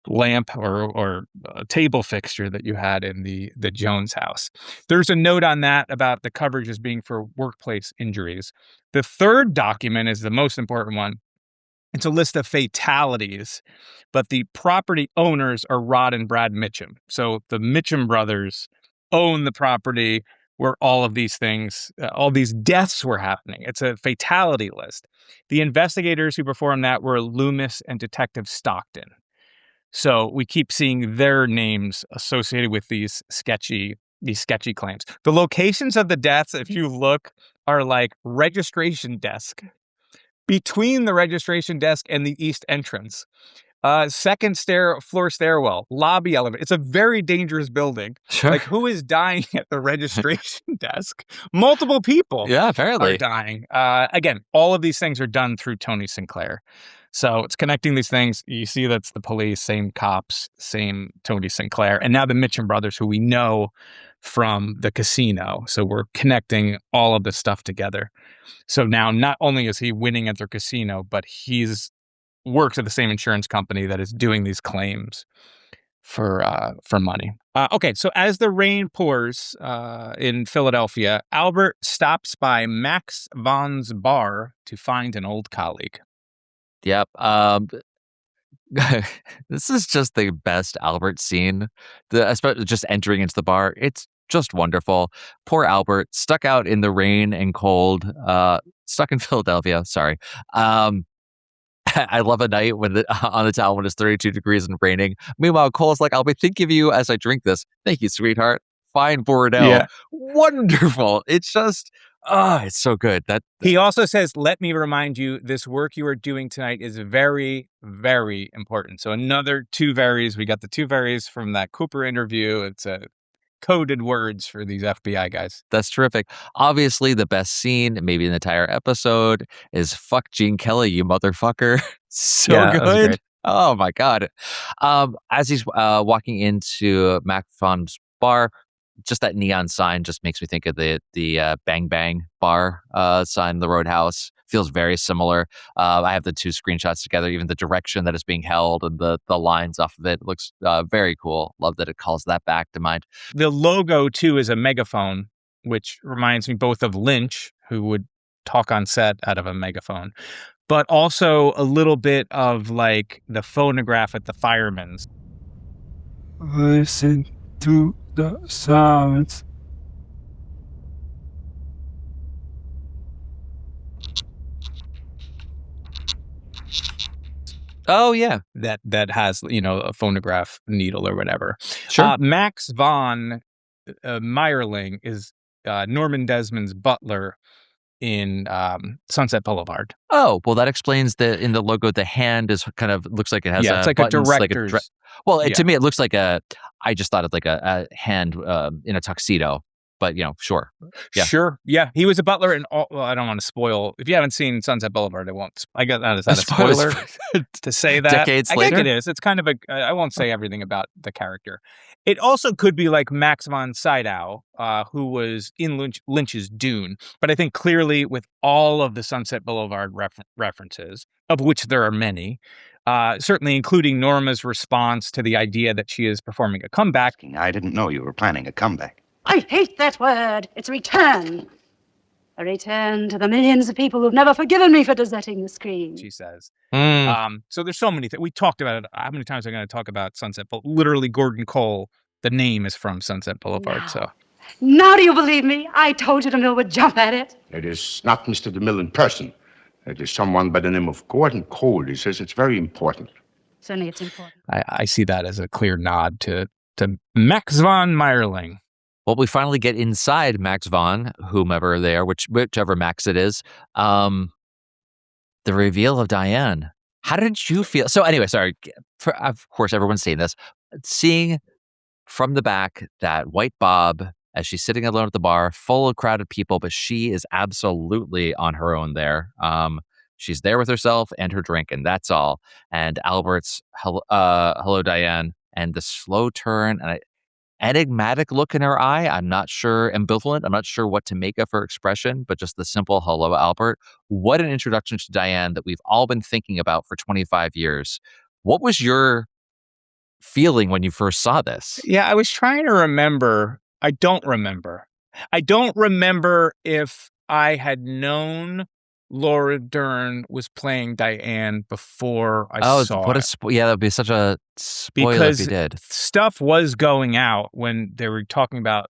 lamp or table fixture that you had in the Jones house. There's a note on that about the coverage as being for workplace injuries. The third document is the most important one. It's a list of fatalities, but the property owners are Rod and Brad Mitchum. So the Mitchum brothers own the property where all of these things, all these deaths were happening. It's a fatality list. The investigators who performed that were Loomis and Detective Stockton. So we keep seeing their names associated with these sketchy claims. The locations of the deaths, if you look, are like registration desk. Between the registration desk and the east entrance. Second floor stairwell, lobby elevator. It's a very dangerous building. Sure. Like, who is dying at the registration desk? Multiple people Yeah, apparently. are dying. Again, all of these things are done through Tony Sinclair. So it's connecting these things. You see that's the police, same cops, same Tony Sinclair. And now the Mitchum brothers, who we know from the casino. So we're connecting all of this stuff together. So now not only is he winning at their casino, but he's works at the same insurance company that is doing these claims for money. Okay, so as the rain pours in Philadelphia, Albert stops by Max Vaughn's bar to find an old colleague. Yep. This is just the best Albert scene. Especially just entering into the bar. It's just wonderful. Poor Albert, stuck out in the rain and cold, stuck in Philadelphia. Sorry. I love a night when on the town when it's 32 degrees and raining. Meanwhile, Cole's like, I'll be thinking of you as I drink this. Thank you, sweetheart. Fine, Bordeaux. Yeah. Wonderful. It's just, it's so good. He also says, let me remind you, this work you are doing tonight is very, very important. So another 2 varies. We got the 2 varies from that Cooper interview. It's coded words for these FBI guys. That's terrific. Obviously, the best scene, maybe in the entire episode, is "Fuck Gene Kelly, you motherfucker." So Yeah, that was good. great. Oh my god. As he's walking into Mac Vaughn's bar, just that neon sign just makes me think of the Bang Bang bar sign in the Roadhouse. Feels very similar. I have the 2 screenshots together, even the direction that is being held and the lines off of it looks very cool. Love that it calls that back to mind. The logo, too, is a megaphone, which reminds me both of Lynch, who would talk on set out of a megaphone, but also a little bit of like the phonograph at the firemen's. Listen to the sounds. Oh yeah, That has, a phonograph needle or whatever. sure. Max Vaughn Meyerling is Norman Desmond's butler in Sunset Boulevard. Oh, well, that explains that in the logo, the hand is kind of looks like it has Yeah, it's like a buttons, director's. well, Yeah. to me, it looks like I just thought of like a hand in a tuxedo. but sure. Yeah. Sure. Yeah. He was a butler in all. Well, I don't want to spoil. If you haven't seen Sunset Boulevard, I won't. I guess that is that a spoiler to say that. Decades I later? think it is. It's kind of a. I won't say everything about the character. It also could be like Max von Sydow, who was in Lynch's Dune. But I think clearly with all of the Sunset Boulevard references, of which there are many, certainly including Norma's response to the idea that she is performing a comeback. I didn't know you were planning a comeback. I hate that word. It's return. A return to the millions of people who've never forgiven me for deserting the screen. She says. Mm. So there's so many things. We talked about it. How many times are we going to talk about Sunset Boulevard? Literally, Gordon Cole, the name is from Sunset Boulevard. Now. So Now do you believe me? I told you DeMille would jump at it. It is not Mr. DeMille in person. It is someone by the name of Gordon Cole. He says it's very important. Certainly it's important. I see that as a clear nod to Max von Meyerling. Well, we finally get inside Max von, whomever they are, whichever Max it is. The reveal of Diane. How did you feel? So anyway, sorry. Of course, everyone's seen this. Seeing from the back that white bob as she's sitting alone at the bar, full of crowded people, but she is absolutely on her own there. She's there with herself and her drink, and that's all. And Albert's hello, Diane, and the slow turn and enigmatic look in her eye. I'm not sure, ambivalent. I'm not sure what to make of her expression, but just the simple hello, Albert. What an introduction to Diane that we've all been thinking about for 25 years. What was your feeling when you first saw this? Yeah, I was trying to remember. I don't remember. I don't remember if I had known Laura Dern was playing Diane before I saw what it. Yeah, that would be such a spoiler Because if you did. stuff was going out when they were talking about,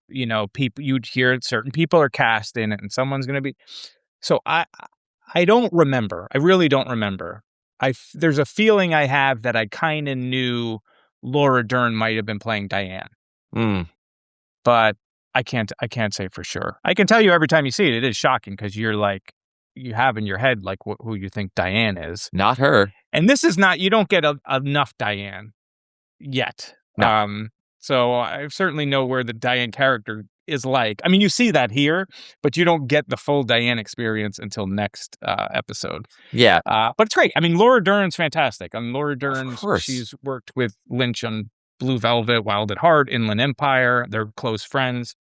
people. You'd hear certain people are cast in it, and someone's going to be. So I don't remember. I really don't remember. There's a feeling I have that I kind of knew Laura Dern might have been playing Diane, but I can't say for sure. I can tell you every time you see it, it is shocking because you're like. You have in your head like who you think Diane is. Not her. And this is not, you don't get enough Diane yet. No. So I certainly know where the Diane character is like. I mean, you see that here, but you don't get the full Diane experience until next episode. Yeah. But it's great. I mean, Laura Dern's fantastic. I mean, Laura Dern, Of course. she's worked with Lynch on Blue Velvet, Wild at Heart, Inland Empire. They're close friends.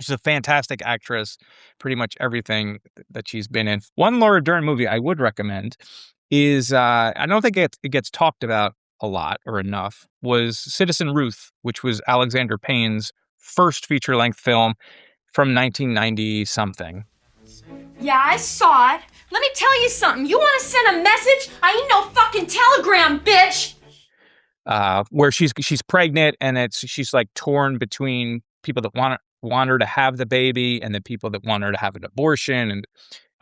She's a fantastic actress, pretty much everything that she's been in. One Laura Dern movie I would recommend is, I don't think it gets talked about a lot or enough, was Citizen Ruth, which was Alexander Payne's first feature-length film from 1990-something. Yeah, I saw it. Let me tell you something. You want to send a message? I ain't no fucking telegram, bitch! Where she's pregnant and she's like torn between people that want her to have the baby and the people that want her to have an abortion. And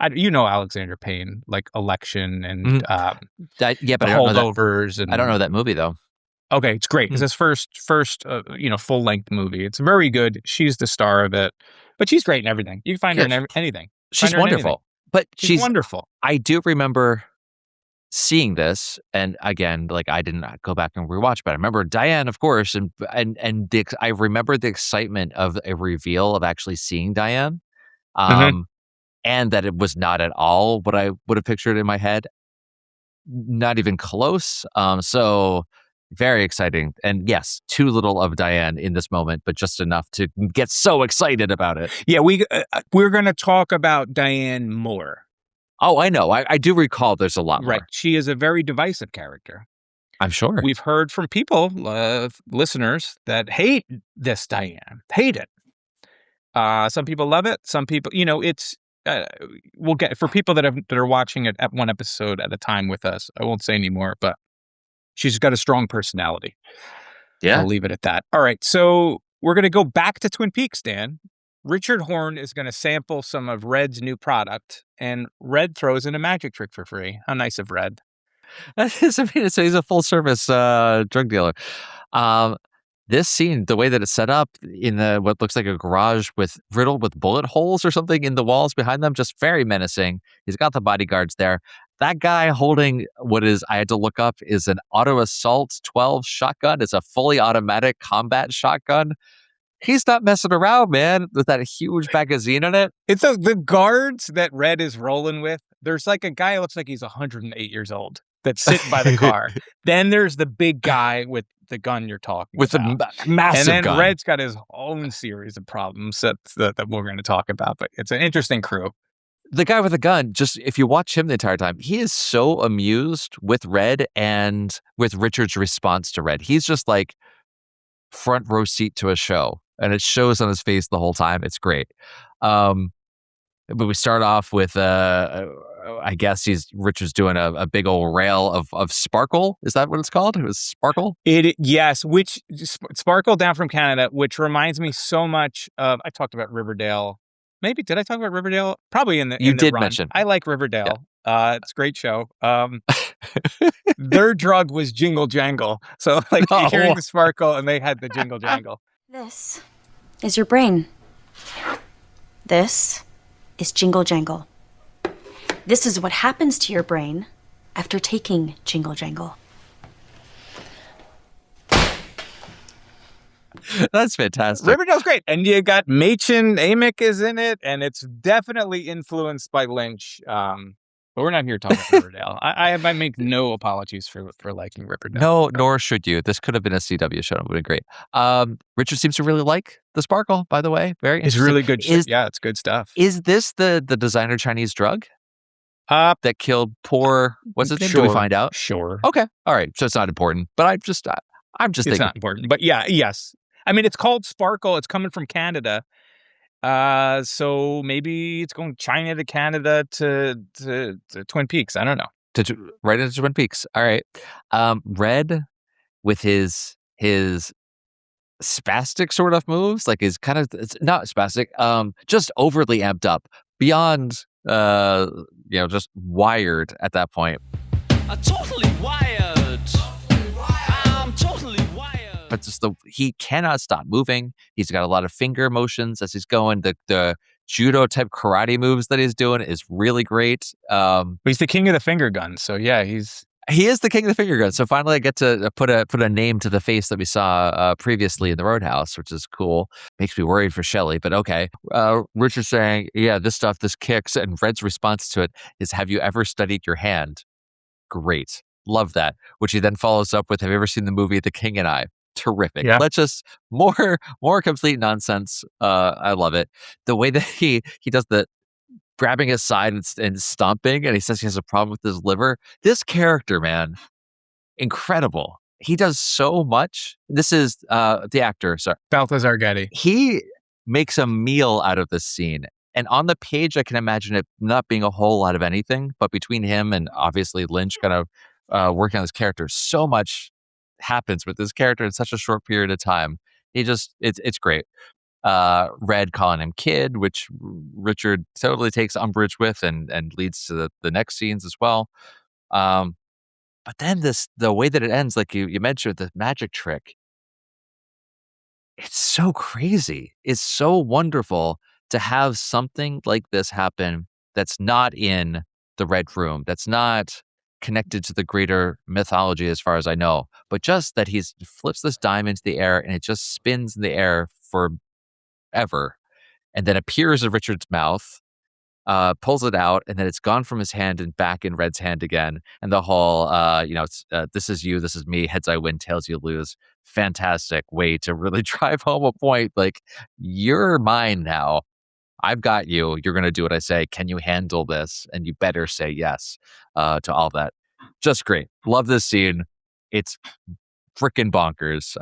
Alexander Payne, like Election and but the I don't know Holdovers. I don't know that movie though. Okay, it's great. It's his first full length movie. It's very good. She's the star of it, but she's great in everything. You can find her in anything. She's wonderful. But she's wonderful. I do remember seeing this, and again, like I didn't go back and rewatch, but I remember Diane, of course, and I remember the excitement of a reveal of actually seeing Diane, and that it was not at all what I would have pictured in my head, not even close. So very exciting, and yes, too little of Diane in this moment, but just enough to get so excited about it. Yeah, we're going to talk about Diane more. Oh, I know. I do recall there's a lot more. Right. She is a very divisive character. I'm sure. We've heard from people, listeners, that hate this Diane. Hate it. Some people love it. Some people, it's, we'll get, for people that are watching it at one episode at a time with us, I won't say anymore, but she's got a strong personality. Yeah. I'll leave it at that. All right. So we're going to go back to Twin Peaks, Dan. Richard Horn is going to sample some of Red's new product, and Red throws in a magic trick for free. How nice of Red. So he's a full service drug dealer. This scene, the way that it's set up in what looks like a garage riddled with bullet holes or something in the walls behind them, just very menacing. He's got the bodyguards there. That guy holding I had to look up, is an auto assault 12 shotgun. It's a fully automatic combat shotgun. He's not messing around, man, with that huge magazine in it. It's the guards that Red is rolling with. There's like a guy who looks like he's 108 years old that's sitting by the car. Then there's the big guy with the gun you're talking with about. a massive gun. And then gun. Red's got his own series of problems that we're going to talk about. But it's an interesting crew. The guy with the gun, just if you watch him the entire time, he is so amused with Red and with Richard's response to Red. He's just like front row seat to a show, and it shows on his face the whole time. It's great. But we start off with, I guess Richard's doing a big old rail of Sparkle. Is that what it's called? It was Sparkle? Yes, which Sparkle down from Canada, which reminds me so much of, I talked about Riverdale. Maybe did I talk about Riverdale? Probably in the You did run. mention. I like Riverdale. Yeah. It's a great show. Their drug was Jingle Jangle. So like you're hearing the Sparkle and they had the Jingle Jangle. This is your brain. This is Jingle Jangle. This is what happens to your brain after taking Jingle Jangle. That's fantastic. Riverdale's great. And you got Machen Amick is in it, and it's definitely influenced by Lynch. But we're not here talking about Riverdale. I make no apologies for liking Riverdale. No, nor should you. This could have been a CW show. It would have been great. Richard seems to really like the Sparkle, by the way. Very It's really good shit. Yeah, it's good stuff. Is this the designer Chinese drug that killed poor, what's his name? Sure. Do we find out? Sure. Okay. All right. So it's not important. But I'm just It's thinking. not important. But yeah, yes. I mean, it's called Sparkle. It's coming from Canada. So maybe it's going China to Canada to Twin Peaks. I don't know. Right into Twin Peaks. All right. Red with his spastic sort of moves, like his kind of, it's not spastic, just overly amped up beyond, just wired at that point. Totally wired. I'm totally wired. But just he cannot stop moving. He's got a lot of finger motions as he's going. The judo type karate moves that he's doing is really great. But he's the king of the finger gun. So yeah, he is the king of the finger gun. So finally I get to put a name to the face that we saw previously in the Roadhouse, which is cool. Makes me worried for Shelley, but okay. Richard's saying, yeah, this kicks. And Red's response to it is, have you ever studied your hand? Great. Love that. Which he then follows up with, have you ever seen the movie The King and I? Terrific. Yeah. Let's just more complete nonsense. I love it. The way that he does the grabbing his side and stomping, and he says he has a problem with his liver. This character, man, incredible. He does so much. This is the actor, sorry, Balthazar Getty. He makes a meal out of this scene. And on the page, I can imagine it not being a whole lot of anything, but between him and obviously Lynch kind of working on this character, so much happens with this character in such a short period of time. It's great. Red calling him kid, which Richard totally takes umbrage with and leads to the next scenes as well. But then the way that it ends, like you mentioned, the magic trick, it's so crazy. It's so wonderful to have something like this happen that's not in the Red Room, that's not connected to the greater mythology as far as I know, but just that he flips this dime into the air and it just spins in the air forever and then appears in Richard's mouth, pulls it out, and then it's gone from his hand and back in Red's hand again. And the whole, it's this is you, this is me, heads I win, tails you lose. Fantastic way to really drive home a point. Like, you're mine now. I've got you. You're going to do what I say. Can you handle this? And you better say yes to all that. Just great. Love this scene. It's freaking bonkers.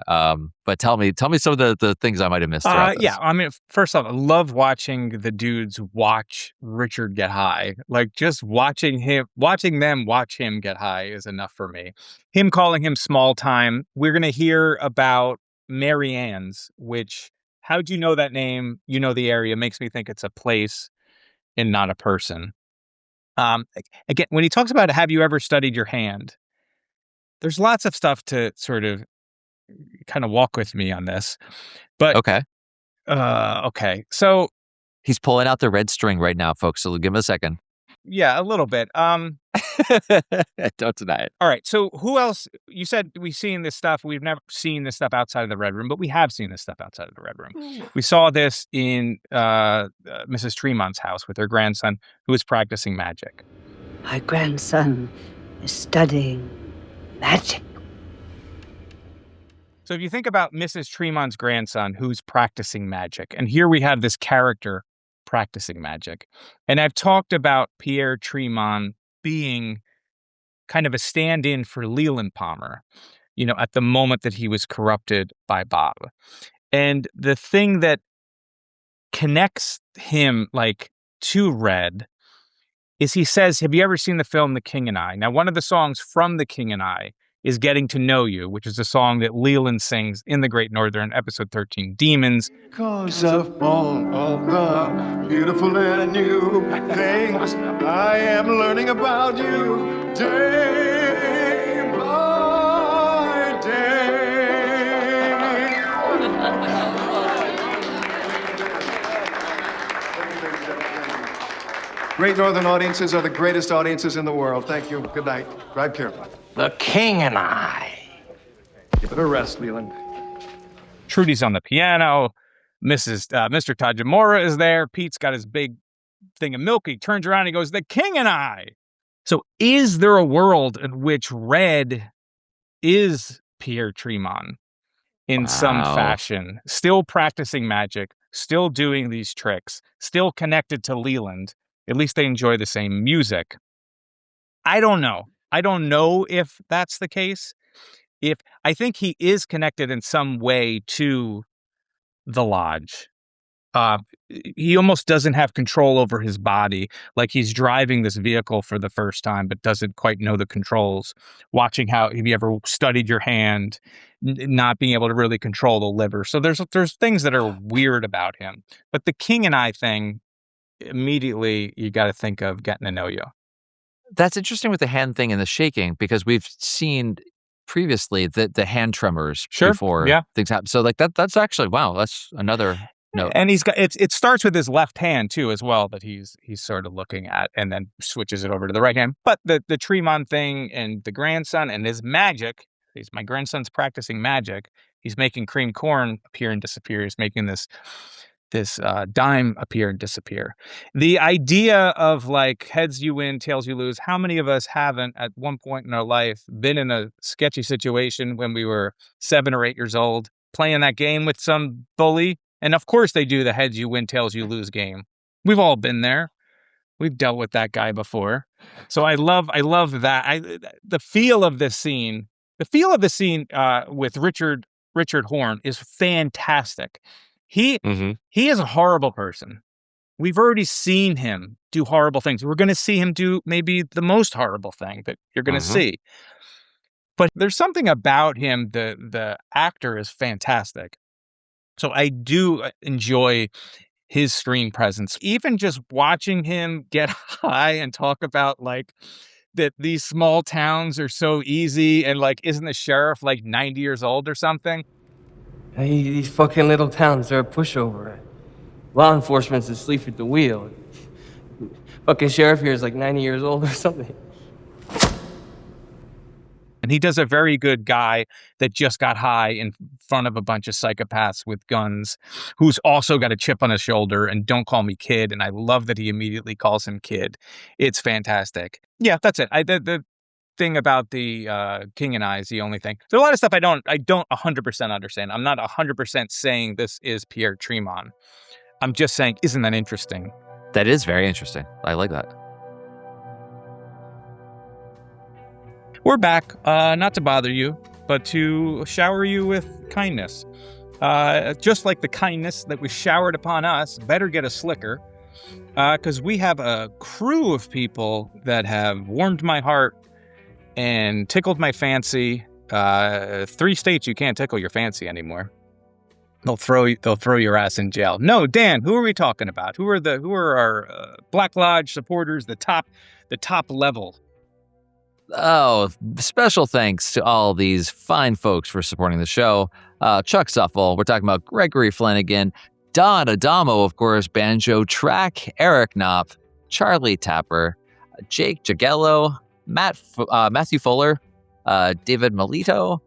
But tell me some of the things I might have missed throughout this. Yeah, I mean, first off, I love watching the dudes watch Richard get high. Like, just watching them watch him get high is enough for me. Him calling him small time. We're going to hear about Mary Ann's, which, how'd you know that name? You know the area. Makes me think it's a place and not a person. Again, when he talks about, have you ever studied your hand? There's lots of stuff to sort of kind of walk with me on this. But okay. Okay. So he's pulling out the red string right now, folks. So give him a second. Yeah, a little bit. Don't deny it. All right. So who else? You said we've seen this stuff. We've never seen this stuff outside of the Red Room, but we have seen this stuff outside of the Red Room. We saw this in Mrs. Tremont's house with her grandson, who was practicing magic. My grandson is studying magic. So if you think about Mrs. Tremont's grandson who's practicing magic, and here we have this character practicing magic. And I've talked about Pierre Tremont being kind of a stand-in for Leland Palmer, at the moment that he was corrupted by Bob. And the thing that connects him to Red is he says, have you ever seen the film The King and I? Now, one of the songs from The King and I is Getting to Know You, which is a song that Leland sings in The Great Northern, episode 13, Demons. Because of all of the beautiful and new things I am learning about you day by day. Great Northern audiences are the greatest audiences in the world. Thank you. Good night. Drive carefully. The King and I. Give it a rest, Leland. Trudy's on the piano. Mr. Tajimura is there. Pete's got his big thing of milk. He turns around and he goes, the King and I. So is there a world in which Red is Pierre Tremont in some fashion, still practicing magic, still doing these tricks, still connected to Leland? At least they enjoy the same music. I don't know. I don't know if that's the case. I think he is connected in some way to the Lodge. He almost doesn't have control over his body. Like he's driving this vehicle for the first time, but doesn't quite know the controls. Watching have you ever studied your hand, not being able to really control the liver. So there's things that are weird about him. But the King and I thing, immediately you got to think of Getting to Know You. That's interesting with the hand thing and the shaking, because we've seen previously the hand tremors before things happen. So that's actually, wow, that's another note. And he's got it starts with his left hand too as well, that he's sort of looking at, and then switches it over to the right hand. But the Tremont thing and the grandson and his magic, my grandson's practicing magic. He's making cream corn appear and disappear. He's making this dime appear and disappear. The idea of heads you win, tails you lose. How many of us haven't at one point in our life been in a sketchy situation when we were 7 or 8 years old, playing that game with some bully? And of course they do the heads you win, tails you lose game. We've all been there. We've dealt with that guy before. So I love that. The feel of this scene, with Richard Horne is fantastic. He is a horrible person. We've already seen him do horrible things. We're going to see him do maybe the most horrible thing that you're going to see. But there's something about him. The actor is fantastic. So I do enjoy his screen presence. Even just watching him get high and talk about that these small towns are so easy, and isn't the sheriff 90 years old or something? Hey, these fucking little towns, they're a pushover. Law enforcement's asleep at the wheel. Fucking sheriff here is 90 years old or something. And he does a very good guy that just got high in front of a bunch of psychopaths with guns, who's also got a chip on his shoulder and don't call me kid. And I love that he immediately calls him kid. It's fantastic. Yeah, that's it. The thing about the King and I is the only thing. There's a lot of stuff I don't 100% understand. I'm not 100% saying this is Pierre Tremont. I'm just saying, isn't that interesting? That is very interesting. I like that. We're back, not to bother you, but to shower you with kindness. Just like the kindness that was showered upon us, better get a slicker, because we have a crew of people that have warmed my heart and tickled my fancy. 3 states you can't tickle your fancy anymore. They'll throw your ass in jail. No, Dan, who are we talking about? Who are our Black Lodge supporters? The top level. Oh, special thanks to all these fine folks for supporting the show. Chuck Suffel, we're talking about Gregory Flanagan, Don Adamo, of course, Banjo Track, Eric Knopf, Charlie Tapper, Jake Jagello, Matthew Fuller, David Melito,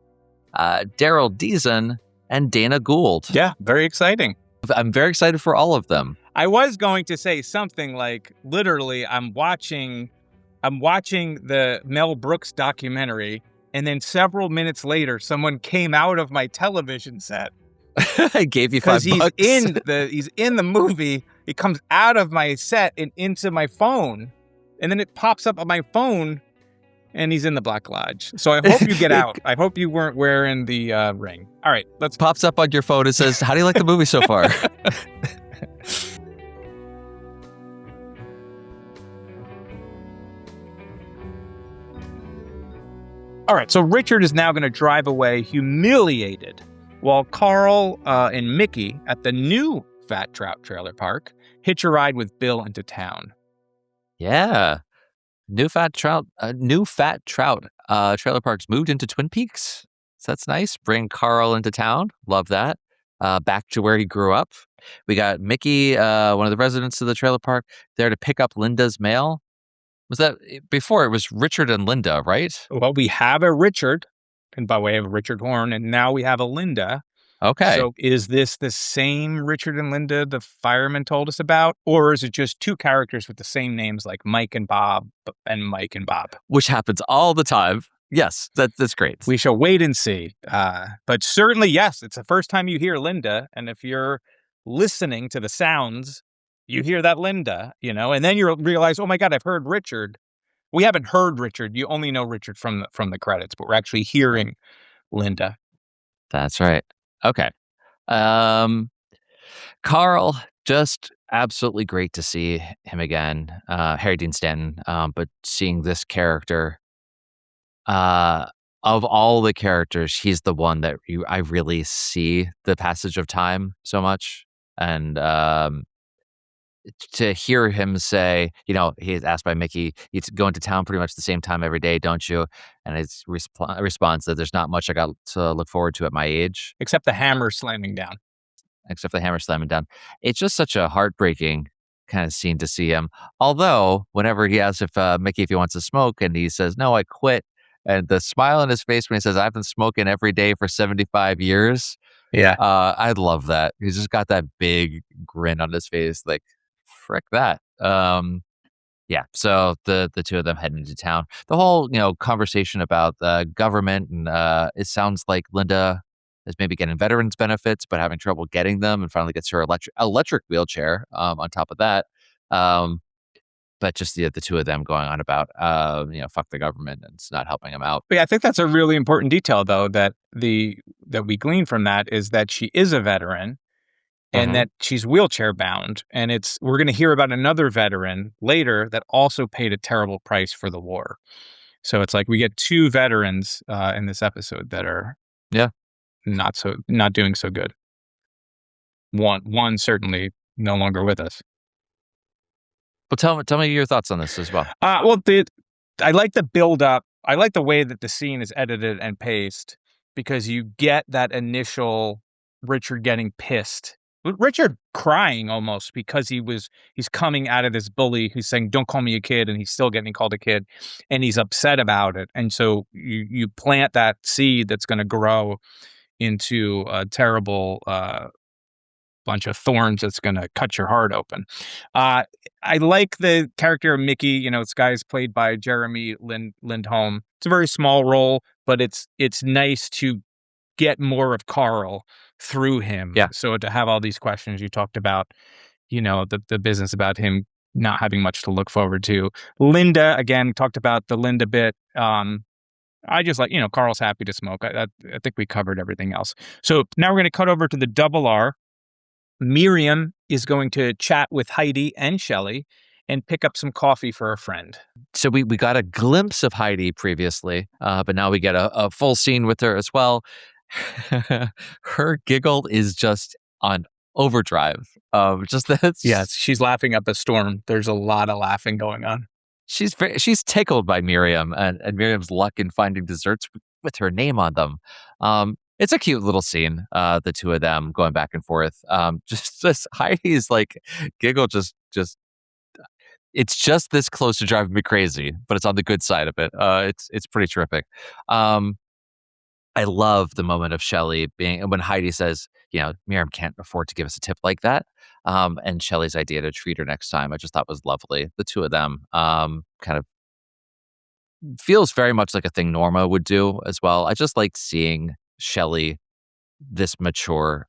Daryl Deason, and Dana Gould. Yeah, very exciting. I'm very excited for all of them. I was going to say something like, literally, I'm watching the Mel Brooks documentary, and then several minutes later, someone came out of my television set. I gave you $5. He's in the movie. He comes out of my set and into my phone, and then it pops up on my phone, and he's in the Black Lodge. So I hope you get out. I hope you weren't wearing the ring. All right, let's. Pops up on your phone and says, "How do you like the movie so far?" All right, so Richard is now going to drive away humiliated, while Carl and Mickey at the new Fat Trout trailer park hitch a ride with Bill into town. Yeah. New Fat Trout trailer parks moved into Twin Peaks. So that's nice. Bring Carl into town. Love that. Back to where he grew up. We got Mickey, one of the residents of the trailer park, there to pick up Linda's mail. Was that before? It was Richard and Linda, right? Well, we have a Richard, and by way of Richard Horn, and now we have a Linda. Okay. So is this the same Richard and Linda the fireman told us about? Or is it just two characters with the same names like Mike and Bob and Mike and Bob? Which happens all the time. Yes, that's great. We shall wait and see. But certainly, yes, it's the first time you hear Linda. And if you're listening to the sounds, you hear that Linda, and then you realize, oh my God, I've heard Richard. We haven't heard Richard. You only know Richard from the credits, but we're actually hearing Linda. That's right. Okay. Carl, just absolutely great to see him again. Harry Dean Stanton, but seeing this character, of all the characters, he's the one that I really see the passage of time so much. And to hear him say, he's asked by Mickey, you go into town pretty much the same time every day, don't you? And his response that there's not much I got to look forward to at my age. Except the hammer slamming down. It's just such a heartbreaking kind of scene to see him. Although, whenever he asks Mickey if he wants to smoke, and he says, no, I quit. And the smile on his face when he says, I've been smoking every day for 75 years. Yeah. I love that. He's just got that big grin on his face, like, frick that. Yeah, so the two of them head into town. The whole conversation about the government, and it sounds like Linda is maybe getting veterans benefits but having trouble getting them, and finally gets her electric wheelchair on top of that. But just the two of them going on about fuck the government, and it's not helping them out. But yeah, I think that's a really important detail, though, that we glean from that is that she is a veteran. And that she's wheelchair bound. And we're going to hear about another veteran later that also paid a terrible price for the war. So it's like we get two veterans in this episode that are not doing so good. One certainly no longer with us. Well, tell me your thoughts on this as well. I like the build up. I like the way that the scene is edited and paced, because you get that initial Richard getting pissed. Richard crying almost, because he's coming out of this bully who's saying, don't call me a kid, and he's still getting called a kid, and he's upset about it. And so you plant that seed that's going to grow into a terrible bunch of thorns that's going to cut your heart open. I like the character of Mickey. This guy is played by Jeremy Lindholm. It's a very small role, but it's nice to get more of Carl through him. Yeah. So to have all these questions you talked about, the business about him not having much to look forward to. Linda, again, talked about the Linda bit. I just like, Carl's happy to smoke. I think we covered everything else. So now we're going to cut over to the Double R. Miriam is going to chat with Heidi and Shelley and pick up some coffee for a friend. So we got a glimpse of Heidi previously, but now we get a full scene with her as well. Her giggle is just on overdrive. Yes, she's laughing up a storm. There's a lot of laughing going on. She's tickled by Miriam and Miriam's luck in finding desserts with her name on them. It's a cute little scene, the two of them going back and forth. Just Heidi's like giggle just it's just this close to driving me crazy, but it's on the good side of it. It's pretty terrific. I love the moment of Shelley being when Heidi says, Miriam can't afford to give us a tip like that. And Shelley's idea to treat her next time, I just thought was lovely. The two of them kind of feels very much like a thing Norma would do as well. I just liked seeing Shelley this mature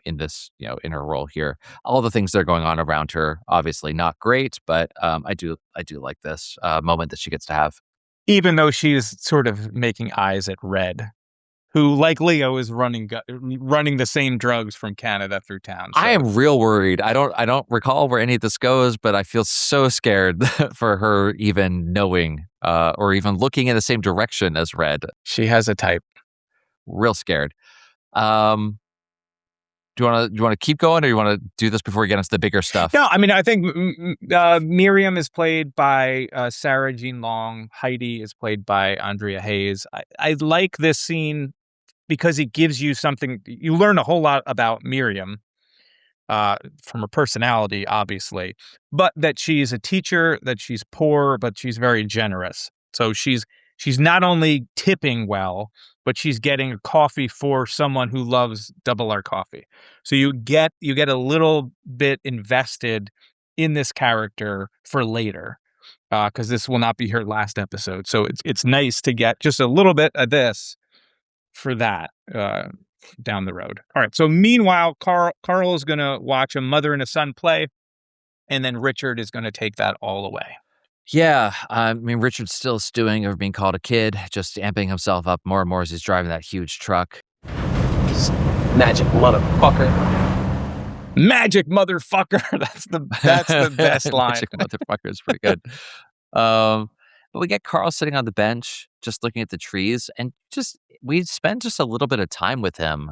in this, in her role here. All the things that are going on around her, obviously not great, but I do like this moment that she gets to have. Even though she is sort of making eyes at Red, who, like Leo, is running the same drugs from Canada through town. So. I am real worried. I don't recall where any of this goes, but I feel so scared for her even knowing or even looking in the same direction as Red. She has a type. Real scared. Do you want to keep going, or you want to do this before we get into the bigger stuff? No, I mean, I think Miriam is played by Sarah Jean Long. Heidi is played by Andrea Hayes. I like this scene because it gives you something. You learn a whole lot about Miriam from her personality, obviously, but that she's a teacher, that she's poor, but she's very generous. So she's not only tipping well, but she's getting a coffee for someone who loves double R coffee. So you get a little bit invested in this character for later, because this will not be her last episode. So it's nice to get just a little bit of this for that down the road. All right. So meanwhile, Carl is going to watch a mother and a son play, and then Richard is going to take that all away. Yeah, I mean, Richard's still stewing over being called a kid, just amping himself up more and more as he's driving that huge truck. Magic motherfucker. Magic motherfucker. That's the best line. Magic motherfucker is pretty good. But we get Carl sitting on the bench, just looking at the trees, and we spend just a little bit of time with him.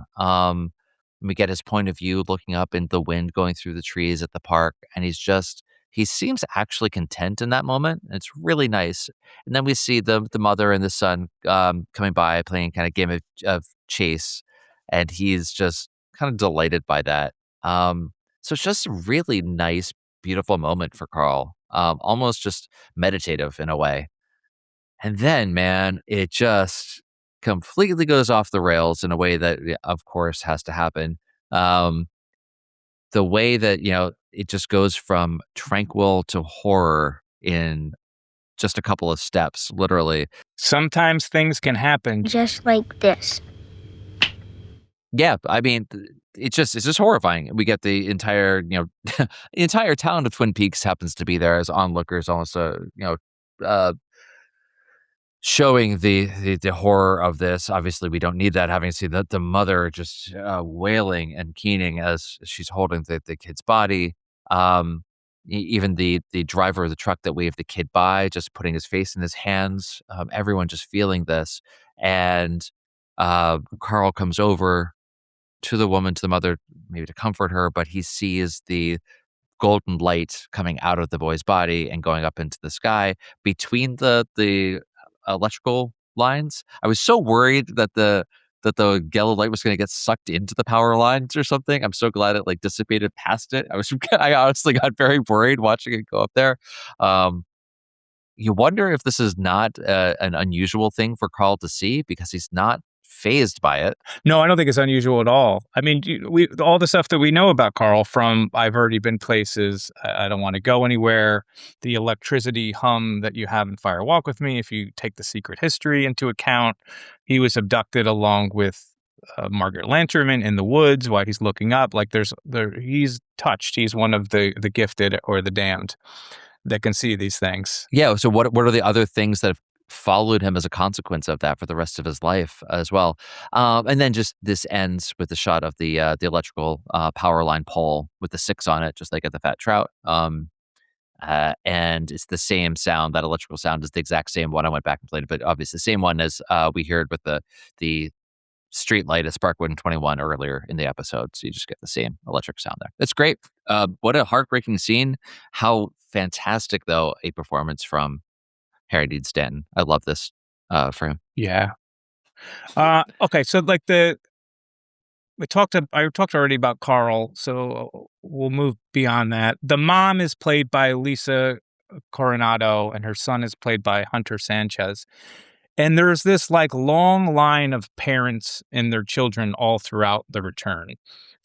We get his point of view, looking up in the wind going through the trees at the park, and he seems actually content in that moment. It's really nice. And then we see the mother and the son coming by, playing kind of game of chase, and he's just kind of delighted by that. So it's just a really nice, beautiful moment for Carl, almost just meditative in a way. And then, man, it just completely goes off the rails in a way that, of course, has to happen. The way that, it just goes from tranquil to horror in just a couple of steps, literally. Sometimes things can happen just like this. Yeah, I mean, it's just horrifying. We get the entire, the entire town of Twin Peaks happens to be there as onlookers, almost, showing the horror of this. Obviously, we don't need that, having seen the mother just wailing and keening as she's holding the kid's body. Even the driver of the truck that waved the kid by, just putting his face in his hands. Everyone just feeling this. And Carl comes over to the woman, to the mother, maybe to comfort her, but he sees the golden light coming out of the boy's body and going up into the sky between the electrical lines. I was so worried that the yellow light was going to get sucked into the power lines or something. I'm so glad it dissipated past it. I honestly got very worried watching it go up there. You wonder if this is not an unusual thing for Carl to see, because he's not fazed by it. No, I don't think it's unusual at all. I mean, all the stuff that we know about Carl from I've Already Been Places, I Don't Want to Go Anywhere, the electricity hum that you have in Fire Walk With Me, if you take the secret history into account, he was abducted along with Margaret Lanterman in the woods while he's looking up. He's touched. He's one of the gifted or the damned that can see these things. Yeah, so what are the other things that have followed him as a consequence of that for the rest of his life as well? And then just this ends with the shot of the electrical power line pole with the 6 on it, just like at the Fat Trout. And it's the same sound. That electrical sound is the exact same one. I went back and played it, but obviously the same one as we heard with the street light at Sparkwood and 21 earlier in the episode. So you just get the same electric sound there. It's great. What a heartbreaking scene. How fantastic, though, a performance from Harry Dean Stanton. I love this for him. Yeah. Okay, so I talked already about Carl, so we'll move beyond that. The mom is played by Lisa Coronado, and her son is played by Hunter Sanchez. And there's this like long line of parents and their children all throughout The Return.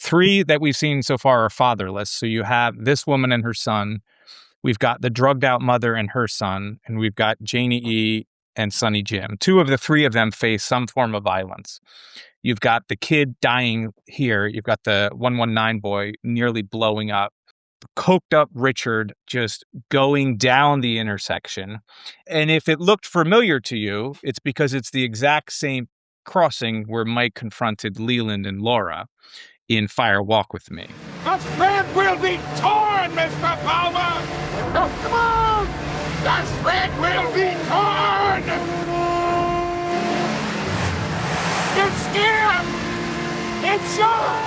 3 that we've seen so far are fatherless. So you have this woman and her son. We've got the drugged out mother and her son, and we've got Janie E. and Sonny Jim. 2 of the 3 of them face some form of violence. You've got the kid dying here. You've got the 119 boy nearly blowing up. Coked up Richard just going down the intersection. And if it looked familiar to you, it's because it's the exact same crossing where Mike confronted Leland and Laura in Fire Walk With Me. The thread will be torn, Mr. Palmer! Oh, come on! The thread will be torn! It's here! It's yours!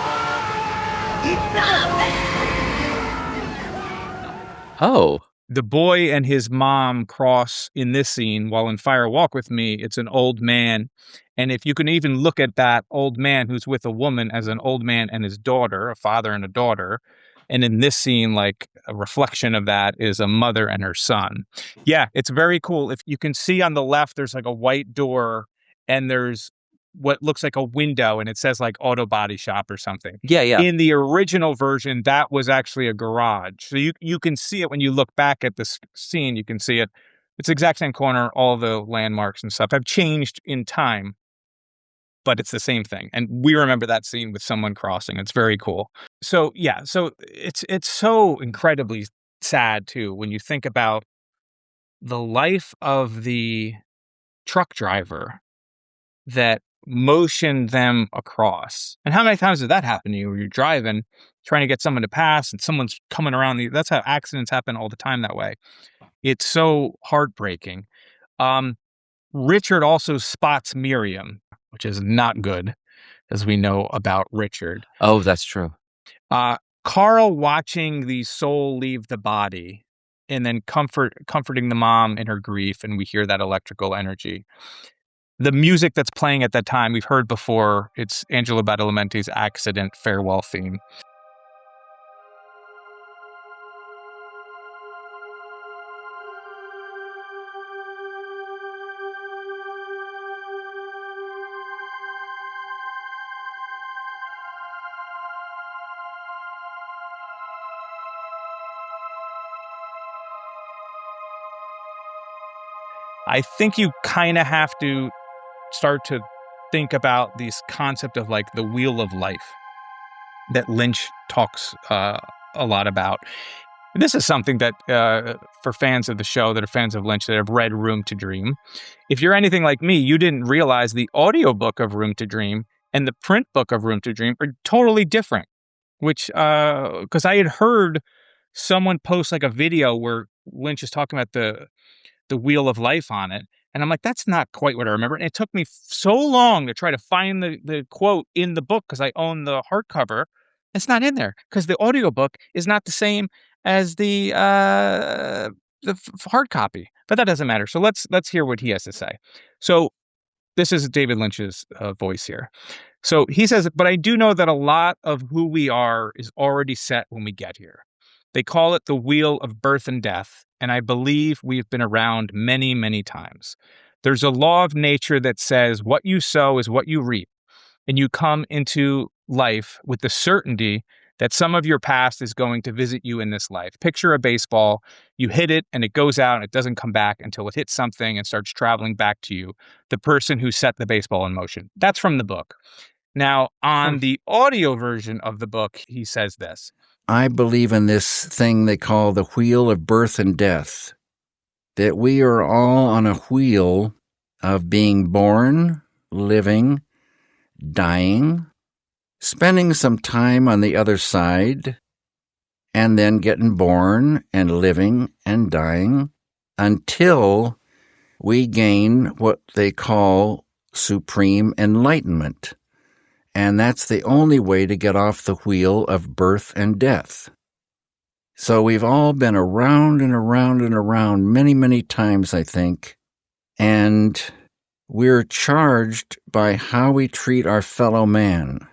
Oh. The boy and his mom cross in this scene, while in Fire Walk With Me, it's an old man. And if you can even look at that old man who's with a woman as an old man and his daughter, a father and a daughter. And in this scene, like a reflection of that is a mother and her son. Yeah, it's very cool. If you can see on the left, there's like a white door and there's what looks like a window and it says like auto body shop or something. Yeah. In the original version, that was actually a garage. So you can see it when you look back at this scene, you can see it. It's the exact same corner. All the landmarks and stuff have changed in time, but it's the same thing. And we remember that scene with someone crossing. It's very cool. So yeah, so it's so incredibly sad too when you think about the life of the truck driver that motioned them across. And how many times did that happen to you where you're driving, trying to get someone to pass and someone's coming around you? That's how accidents happen all the time that way. It's so heartbreaking. Richard also spots Miriam, which is not good, as we know about Richard. Oh, that's true. Carl watching the soul leave the body and then comforting the mom in her grief, and we hear that electrical energy. The music that's playing at that time, we've heard before, it's Angelo Badalamenti's Accident farewell theme. I think you kind of have to start to think about this concept of like the wheel of life that Lynch talks a lot about. This is something that for fans of the show that are fans of Lynch that have read Room to Dream, if you're anything like me, you didn't realize the audiobook of Room to Dream and the print book of Room to Dream are totally different, which because I had heard someone post like a video where Lynch is talking about the wheel of life on it. And I'm like, that's not quite what I remember. And it took me so long to try to find the quote in the book because I own the hardcover. It's not in there because the audiobook is not the same as the hard copy. But that doesn't matter. So let's hear what he has to say. So this is David Lynch's voice here. So he says, but I do know that a lot of who we are is already set when we get here. They call it the wheel of birth and death, and I believe we've been around many, many times. There's a law of nature that says what you sow is what you reap, and you come into life with the certainty that some of your past is going to visit you in this life. Picture a baseball, you hit it, and it goes out, and it doesn't come back until it hits something and starts traveling back to you, the person who set the baseball in motion. That's from the book. Now, on the audio version of the book, he says this. I believe in this thing they call the wheel of birth and death, that we are all on a wheel of being born, living, dying, spending some time on the other side, and then getting born and living and dying until we gain what they call supreme enlightenment. And that's the only way to get off the wheel of birth and death. So we've all been around and around and around many, many times, I think. And we're charged by how we treat our fellow man.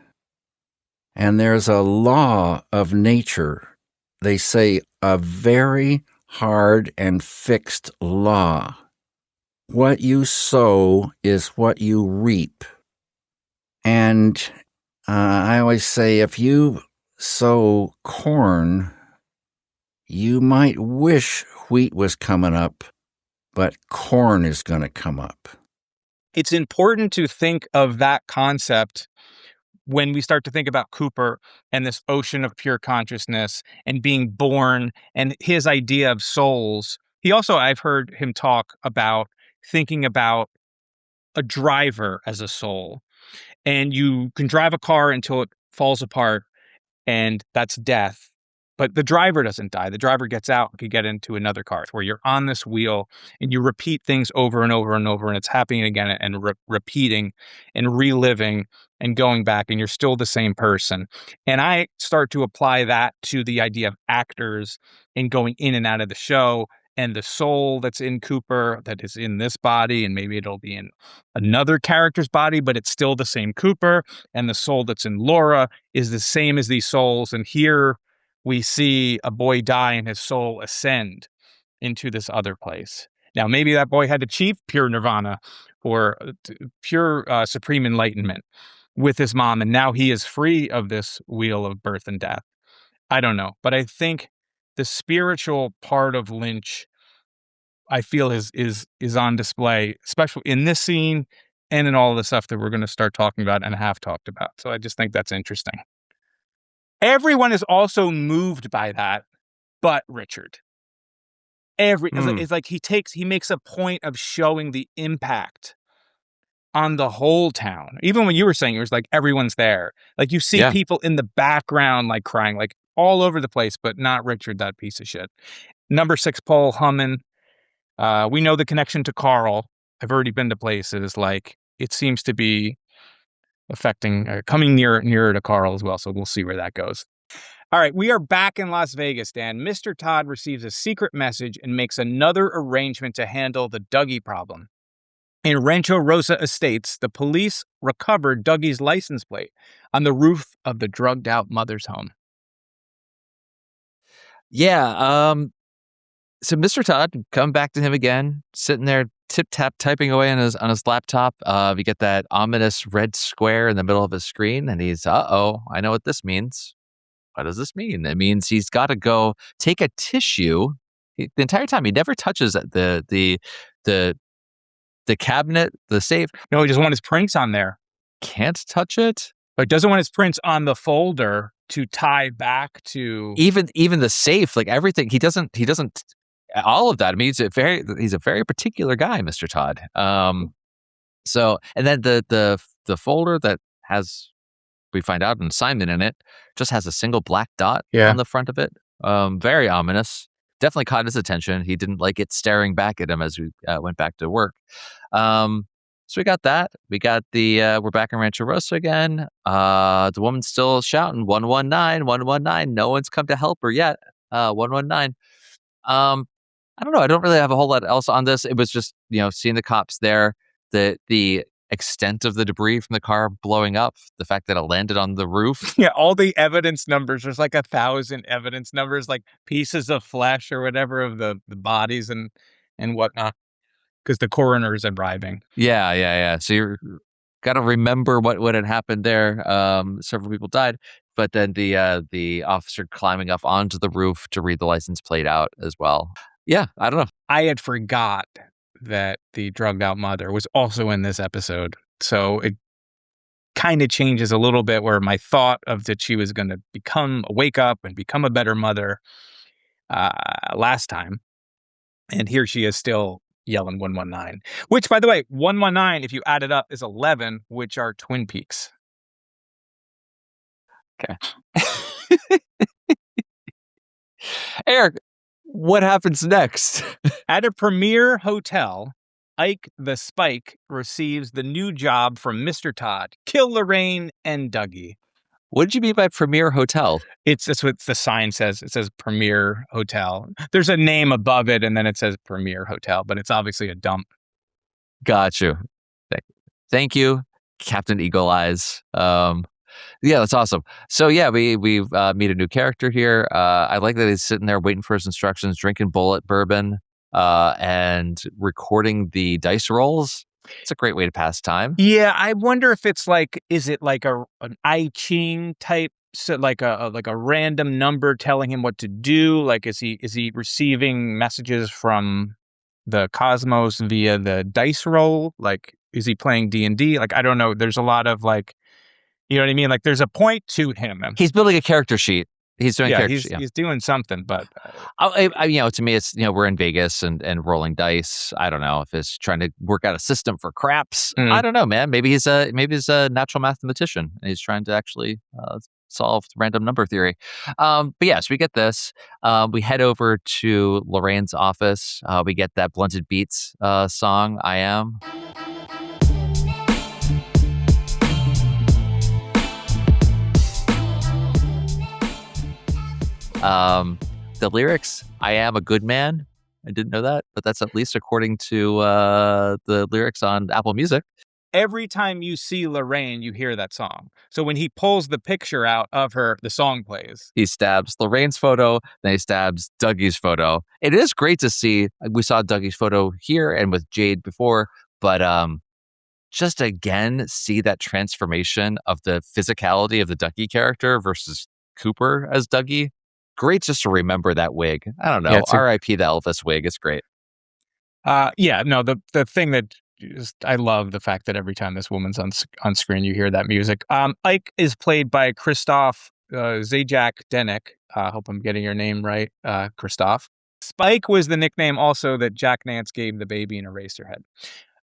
And there's a law of nature, they say a very hard and fixed law. What you sow is what you reap. And I always say, if you sow corn, you might wish wheat was coming up, but corn is going to come up. It's important to think of that concept when we start to think about Cooper and this ocean of pure consciousness and being born and his idea of souls. He also, I've heard him talk about thinking about a driver as a soul. And you can drive a car until it falls apart, and that's death. But the driver doesn't die. The driver gets out and can get into another car. It's where you're on this wheel and you repeat things over and over and over, and it's happening again and repeating and reliving and going back, and you're still the same person. And I start to apply that to the idea of actors and going in and out of the show, and the soul that's in Cooper that is in this body, and maybe it'll be in another character's body, but it's still the same Cooper, and the soul that's in Laura is the same as these souls. And here we see a boy die and his soul ascend into this other place. Now, maybe that boy had achieved pure nirvana or pure supreme enlightenment with his mom, and now he is free of this wheel of birth and death. I don't know, but I think the spiritual part of Lynch, I feel, is on display, especially in this scene and in all the stuff that we're going to start talking about and have talked about. So I just think that's interesting. Everyone is also moved by that, but Richard. It's like he makes a point of showing the impact on the whole town. Even when you were saying it was like everyone's there. Like you see people in the background like crying, like all over the place, but not Richard, that piece of shit. Number 6, Paul Hummon. We know the connection to Carl. I've already been to places. Like it seems to be affecting, coming nearer to Carl as well. So we'll see where that goes. All right, we are back in Las Vegas, Dan. Mr. Todd receives a secret message and makes another arrangement to handle the Dougie problem. In Rancho Rosa Estates, the police recovered Dougie's license plate on the roof of the drugged-out mother's home. Yeah, so Mr. Todd, come back to him again, sitting there tip-tap typing away on his laptop. You get that ominous red square in the middle of his screen, and he's, uh-oh, I know what this means. What does this mean? It means he's got to go take a tissue. The entire time, he never touches the cabinet, the safe. No, he doesn't want his prints on there. Can't touch it. But doesn't want his prints on the folder to tie back to even the safe, like everything. He doesn't all of that. I mean, he's a very particular guy, Mr. Todd. So, and then the folder that has, we find out, an assignment in it just has a single black dot on the front of it. Very ominous. Definitely caught his attention. He didn't like it staring back at him as we went back to work. So we got that. We got we're back in Rancho Rosa again. The woman's still shouting 119, 119. No one's come to help her yet. 119. I don't know. I don't really have a whole lot else on this. It was just, seeing the cops there, the extent of the debris from the car blowing up, the fact that it landed on the roof. Yeah, all the evidence numbers. There's like 1,000 evidence numbers, like pieces of flesh or whatever of the bodies and whatnot, because the coroner is arriving. Yeah. So you got to remember what had happened there. Several people died, but then the officer climbing up onto the roof to read the license plate out as well. Yeah, I don't know. I had forgot that the drugged out mother was also in this episode. So it kind of changes a little bit where my thought of that she was going to wake up and become a better mother last time. And here she is still yelling 119, which, by the way, 119, if you add it up, is 11, which are Twin Peaks. Okay. Eric, what happens next? At a premier hotel, Ike the Spike receives the new job from Mr. Todd, kill Lorraine and Dougie. What did you mean by premier hotel? That's what the sign says. It says premier hotel. There's a name above it, and then it says premier hotel, but it's obviously a dump. Got you. Thank you, Captain Eagle Eyes. Yeah, that's awesome. So yeah, we meet a new character here. I like that he's sitting there waiting for his instructions, drinking bullet bourbon, and recording the dice rolls. It's a great way to pass time. Yeah, I wonder if it's like, is it like an I Ching type, so like a random number telling him what to do? Like, is he receiving messages from the cosmos via the dice roll? Like, is he playing D&D? Like, I don't know. There's a lot of like, you know what I mean? Like, there's a point to him. He's building a character sheet. He's doing character sheet. He's doing something, but to me, it's we're in Vegas and rolling dice. I don't know if it's trying to work out a system for craps. I don't know, man. Maybe he's a natural mathematician and he's trying to actually solve random number theory. But yes, we get this. We head over to Lorraine's office. We get that Blunted Beats song. I Am. The lyrics, I am a good man. I didn't know that, but that's at least according to the lyrics on Apple Music. Every time you see Lorraine, you hear that song. So when he pulls the picture out of her, the song plays. He stabs Lorraine's photo, then he stabs Dougie's photo. It is great to see. We saw Dougie's photo here and with Jade before, but just again, see that transformation of the physicality of the Dougie character versus Cooper as Dougie. Great just to remember that wig. I don't know. Yeah, R.I.P. the Elvis wig. It's great. The thing that I love the fact that every time this woman's on screen, you hear that music. Ike is played by Christoph Zajac Denik. Hope I'm getting your name right, Christoph. Spike was the nickname also that Jack Nance gave the baby in Eraserhead.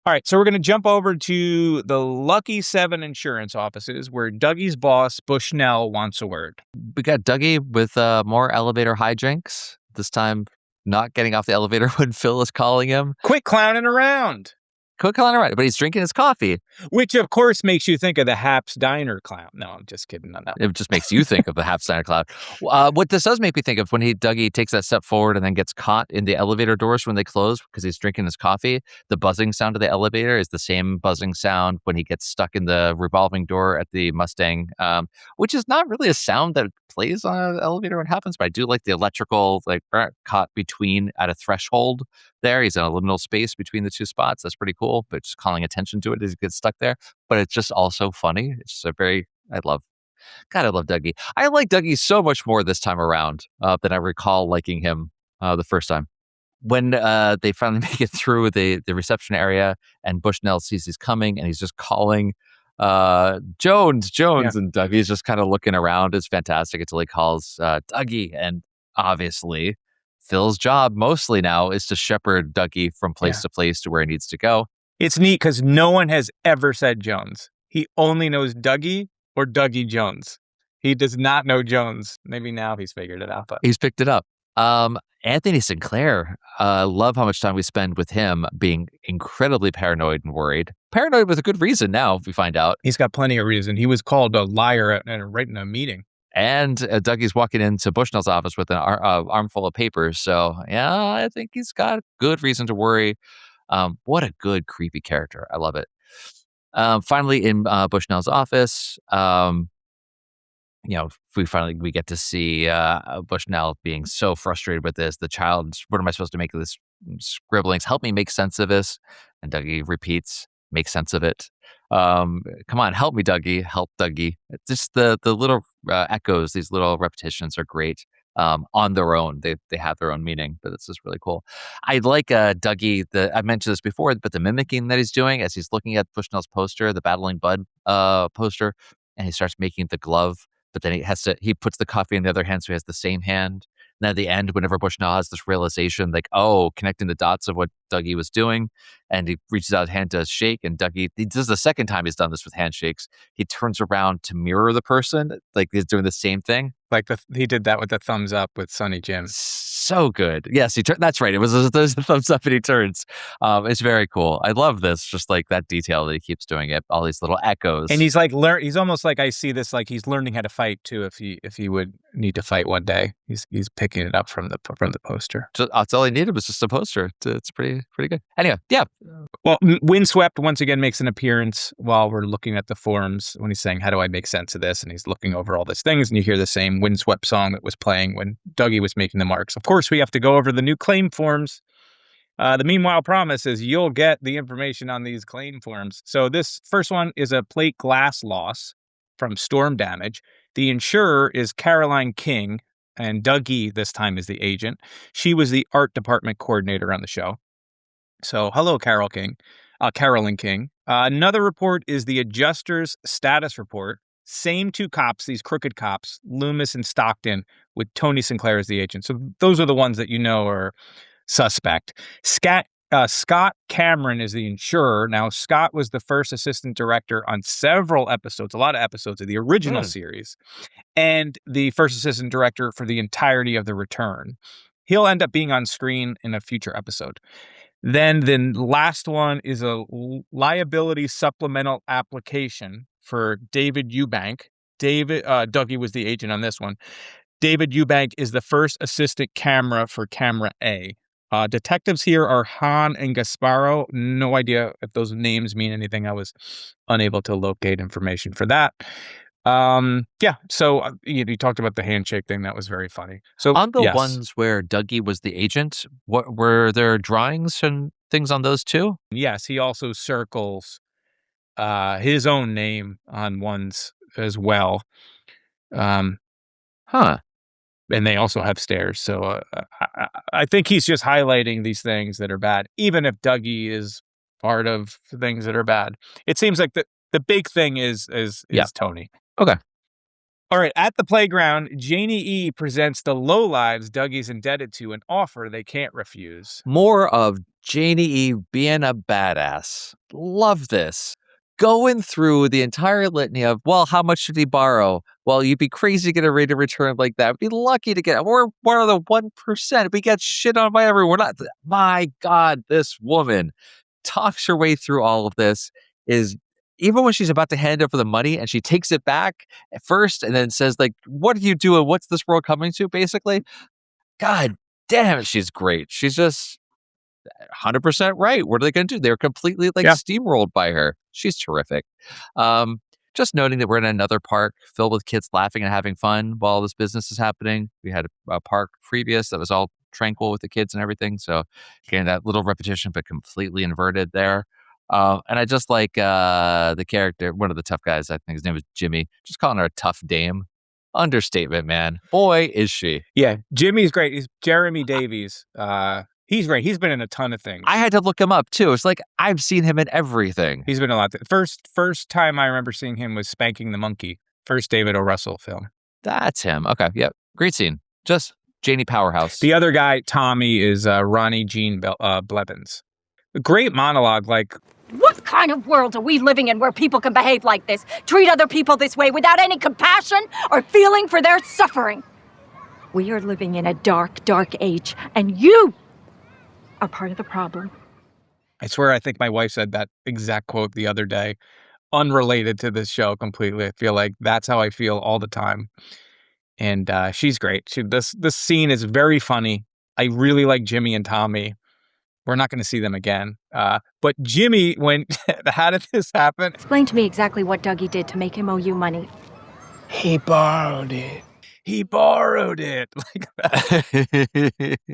All right, so we're going to jump over to the Lucky 7 insurance offices where Dougie's boss, Bushnell, wants a word. We got Dougie with more elevator hijinks. This time, not getting off the elevator when Phil is calling him. Quit clowning around. But he's drinking his coffee. Which, of course, makes you think of the Haps Diner clown. No, I'm just kidding on that. It just makes you think of the Haps Diner clown. What this does make me think of when Dougie takes that step forward and then gets caught in the elevator doors when they close because he's drinking his coffee. The buzzing sound of the elevator is the same buzzing sound when he gets stuck in the revolving door at the Mustang, which is not really a sound that plays on an elevator when it happens, but I do like the electrical, caught between at a threshold there. He's in a liminal space between the two spots. That's pretty cool, but just calling attention to it as he gets stuck there. But it's just also funny. It's just I love Dougie. I like Dougie so much more this time around than I recall liking him the first time. When they finally make it through the reception area and Bushnell sees he's coming and he's just calling Jones, yeah. And Dougie's just kind of looking around. It's fantastic until he calls Dougie, and obviously Phil's job mostly now is to shepherd Dougie from place to place to where he needs to go. It's neat because no one has ever said Jones. He only knows Dougie or Dougie Jones. He does not know Jones. Maybe now he's figured it out. But he's picked it up. Anthony Sinclair, love how much time we spend with him being incredibly paranoid and worried. Paranoid with a good reason now, we find out. He's got plenty of reason. He was called a liar right in a meeting. And Dougie's walking into Bushnell's office with an armful of papers. So, yeah, I think he's got good reason to worry. What a good, creepy character. I love it. Finally, in Bushnell's office, we get to see Bushnell being so frustrated with this. The child, what am I supposed to make of this scribblings? Help me make sense of this. And Dougie repeats, make sense of it. Come on, help me, Dougie. Help Dougie. It's just the little echoes, these little repetitions are great on their own. They have their own meaning, but it's just really cool. I like Dougie. I mentioned this before, but the mimicking that he's doing as he's looking at Bushnell's poster, the Battling Bud poster, and he starts making the glove. But then he puts the coffee in the other hand, so he has the same hand. And at the end, whenever Bushnell has this realization, connecting the dots of what Dougie was doing, and he reaches out his hand to shake, and Dougie, this is the second time he's done this with handshakes. He turns around to mirror the person, like he's doing the same thing. Like he did that with the thumbs up with Sonny Jim. So good. Yes, that's right. It was a thumbs up and he turns. It's very cool. I love this, just like that detail that he keeps doing it, all these little echoes. And he's he's almost like, I see this, like he's learning how to fight too, if he would need to fight one day. He's picking it up from the poster. That's all he needed was just a poster. It's pretty good. Anyway, yeah. Well, Windswept once again makes an appearance while we're looking at the forums when he's saying, "How do I make sense of this?" And he's looking over all these things, and you hear the same Windswept song that was playing when Dougie was making the marks. Of course, we have to go over the new claim forms. The meanwhile promise is you'll get the information on these claim forms. So this first one is a plate glass loss from storm damage. The insurer is Caroline King, and Dougie this time is the agent. She was the art department coordinator on the show. So hello, Carolyn King. Another report is the adjuster's status report. Same two cops, these crooked cops, Loomis and Stockton, with Tony Sinclair as the agent. So those are the ones that you know are suspect. Scott Cameron is the insurer. Now, Scott was the first assistant director on several episodes, a lot of episodes of the original series, and the first assistant director for the entirety of The Return. He'll end up being on screen in a future episode. Then the last one is a liability supplemental application for David Eubank. Dougie was the agent on this one. David Eubank is the first assistant camera for Camera A. Detectives here are Han and Gasparo. No idea if those names mean anything. I was unable to locate information for that. So you talked about the handshake thing. That was very funny. So on the ones where Dougie was the agent, what were there drawings and things on those too? Yes, he also circles his own name on ones as well. And they also have stairs. So I think he's just highlighting these things that are bad, even if Dougie is part of things that are bad. It seems like the big thing is Tony. Okay. All right. At the playground, Janie E. presents the lowlives Dougie's indebted to an offer they can't refuse. More of Janie E. being a badass. Love this. Going through the entire litany of, well, how much should he borrow? Well, you'd be crazy to get a rate of return like that. We'd be lucky to get, we're one of the 1%. We get shit on by everyone. We're not, my God, this woman talks her way through all of this. Is even when she's about to hand over the money and she takes it back at first and then says, like, what are you doing? What's this world coming to, basically? God damn it, she's great. She's just 100% right. What are they going to do? They're completely steamrolled by her. She's terrific. Just noting that we're in another park filled with kids laughing and having fun while this business is happening. We had a park previous that was all tranquil with the kids and everything. So again, that little repetition, but completely inverted there. And I just like the character, one of the tough guys, I think his name was Jimmy, just calling her a tough dame. Understatement, man. Boy, is she. Yeah, Jimmy's great. He's Jeremy Davies. He's great. He's been in a ton of things. I had to look him up too. It's like I've seen him in everything. He's been a lot. First time I remember seeing him was Spanking the Monkey. First David O. Russell film. That's him. Okay. Yep. Great scene. Just Janie Powerhouse. The other guy, Tommy, is Ronnie Jean Blevins. A great monologue. Like, what kind of world are we living in where people can behave like this, treat other people this way without any compassion or feeling for their suffering? We are living in a dark, dark age, and you are part of the problem. I swear, I think my wife said that exact quote the other day, unrelated to this show completely. I feel like that's how I feel all the time. And she's great. This scene is very funny. I really like Jimmy and Tommy. We're not going to see them again. But Jimmy, how did this happen? Explain to me exactly what Dougie did to make him owe you money. He borrowed it. He borrowed it. Like that.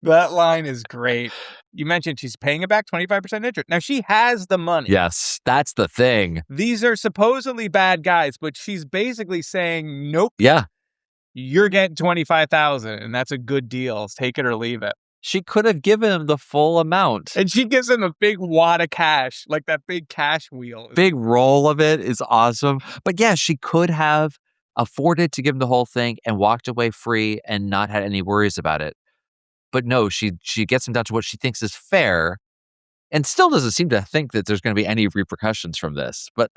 That line is great. You mentioned she's paying it back 25% interest. Now, she has the money. Yes, that's the thing. These are supposedly bad guys, but she's basically saying, nope. Yeah. You're getting $25,000, and that's a good deal. Take it or leave it. She could have given him the full amount. And she gives him a big wad of cash, like that big cash wheel. Big roll of it is awesome. But yeah, she could have afforded to give him the whole thing and walked away free and not had any worries about it. But no, she gets him down to what she thinks is fair and still doesn't seem to think that there's going to be any repercussions from this. But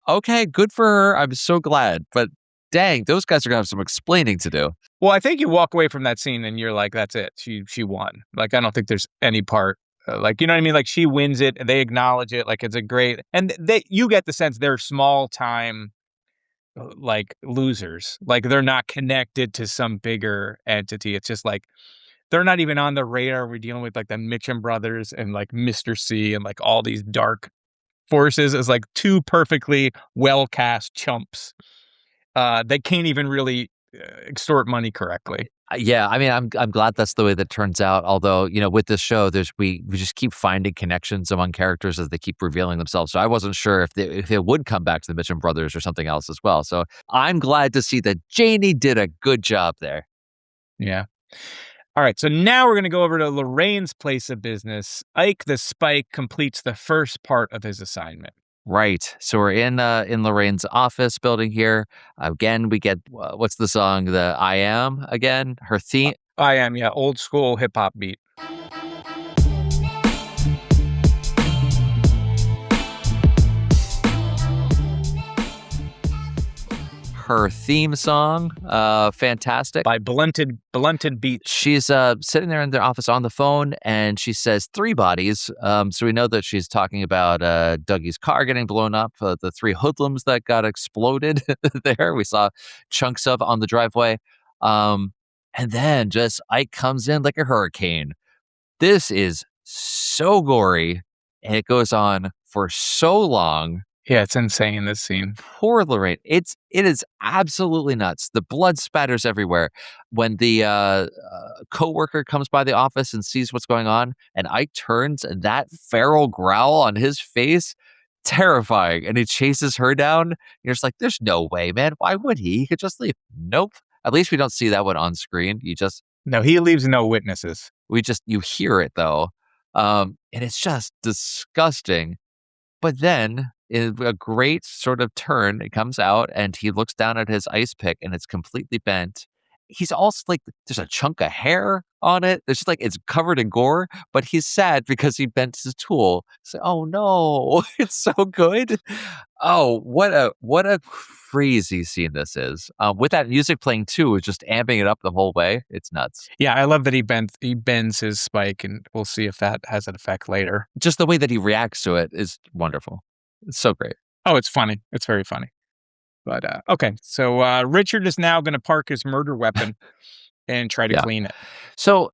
okay, good for her. I'm so glad. But dang, those guys are going to have some explaining to do. Well, I think you walk away from that scene and you're like, that's it. She won. Like, I don't think there's any part. Like, you know what I mean? Like, she wins it and they acknowledge it. Like, it's a great. And you get the sense they're small time like losers. Like they're not connected to some bigger entity. It's just like they're not even on the radar. We're dealing with like the Mitchum brothers and like Mr. C and like all these dark forces as like two perfectly well cast chumps. They can't even really extort money correctly. Yeah, I mean, I'm glad that's the way that turns out. Although, you know, with this show, we just keep finding connections among characters as they keep revealing themselves. So I wasn't sure if they would come back to the Mitchum brothers or something else as well. So I'm glad to see that Janie did a good job there. Yeah. All right, so now we're going to go over to Lorraine's place of business. Ike the Spike completes the first part of his assignment. Right. So we're in Lorraine's office building here. Again, we get what's the song? The I Am again. Her theme. I Am, yeah, old school hip hop beat. Her theme song, fantastic. By Blunted Beats. She's sitting there in their office on the phone, and she says 3 bodies. So we know that she's talking about Dougie's car getting blown up, the 3 hoodlums that got exploded there. We saw chunks of on the driveway. And then just Ike comes in like a hurricane. This is so gory, and it goes on for so long. Yeah, it's insane, this scene. Poor Lorraine. It is absolutely nuts. The blood spatters everywhere. When the coworker comes by the office and sees what's going on, and Ike turns, and that feral growl on his face, terrifying. And he chases her down. You're just like, there's no way, man. Why would he? He could just leave. Nope. At least we don't see that one on screen. No, he leaves no witnesses. You hear it though. And it's just disgusting. But then, in a great sort of turn, it comes out and he looks down at his ice pick and it's completely bent. He's also like, there's a chunk of hair on it. It's just like, it's covered in gore, but he's sad because he bent his tool. So, oh no, it's so good. Oh, what a crazy scene this is. With that music playing too, it's just amping it up the whole way. It's nuts. Yeah, I love that he bends his spike, and we'll see if that has an effect later. Just the way that he reacts to it is wonderful. It's so great. Oh, it's funny. It's very funny. But okay, so Richard is now going to park his murder weapon and try to clean it. So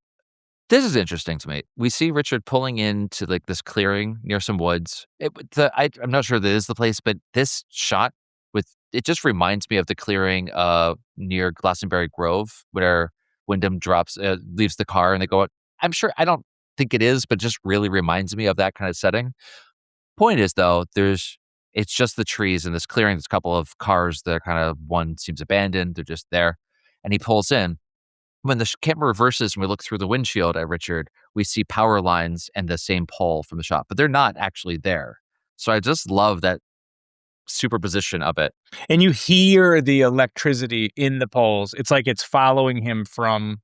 this is interesting to me. We see Richard pulling into like this clearing near some woods. I'm not sure that is the place, but this shot it just reminds me of the clearing near Glastonbury Grove, where Wyndham leaves the car and they go out. I'm sure, I don't think it is, but just really reminds me of that kind of setting. Point is though, it's just the trees in this clearing. There's a couple of cars that are kind of, one seems abandoned. They're just there. And he pulls in. When the camera reverses and we look through the windshield at Richard, we see power lines and the same pole from the shot, but they're not actually there. So I just love that superposition of it. And you hear the electricity in the poles. It's like it's following him from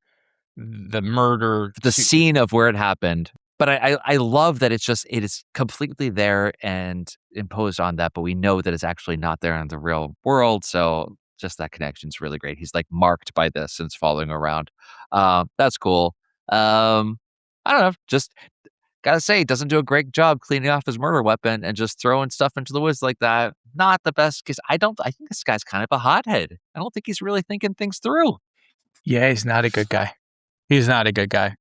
the murder. The scene of where it happened. But I love that it is completely there and imposed on that, but we know that it's actually not there in the real world. So just that connection is really great. He's like marked by this and it's following around. That's cool. I don't know. Just gotta say, he doesn't do a great job cleaning off his murder weapon and just throwing stuff into the woods like that. Not the best, because I think this guy's kind of a hothead. I don't think he's really thinking things through. Yeah, he's not a good guy. He's not a good guy.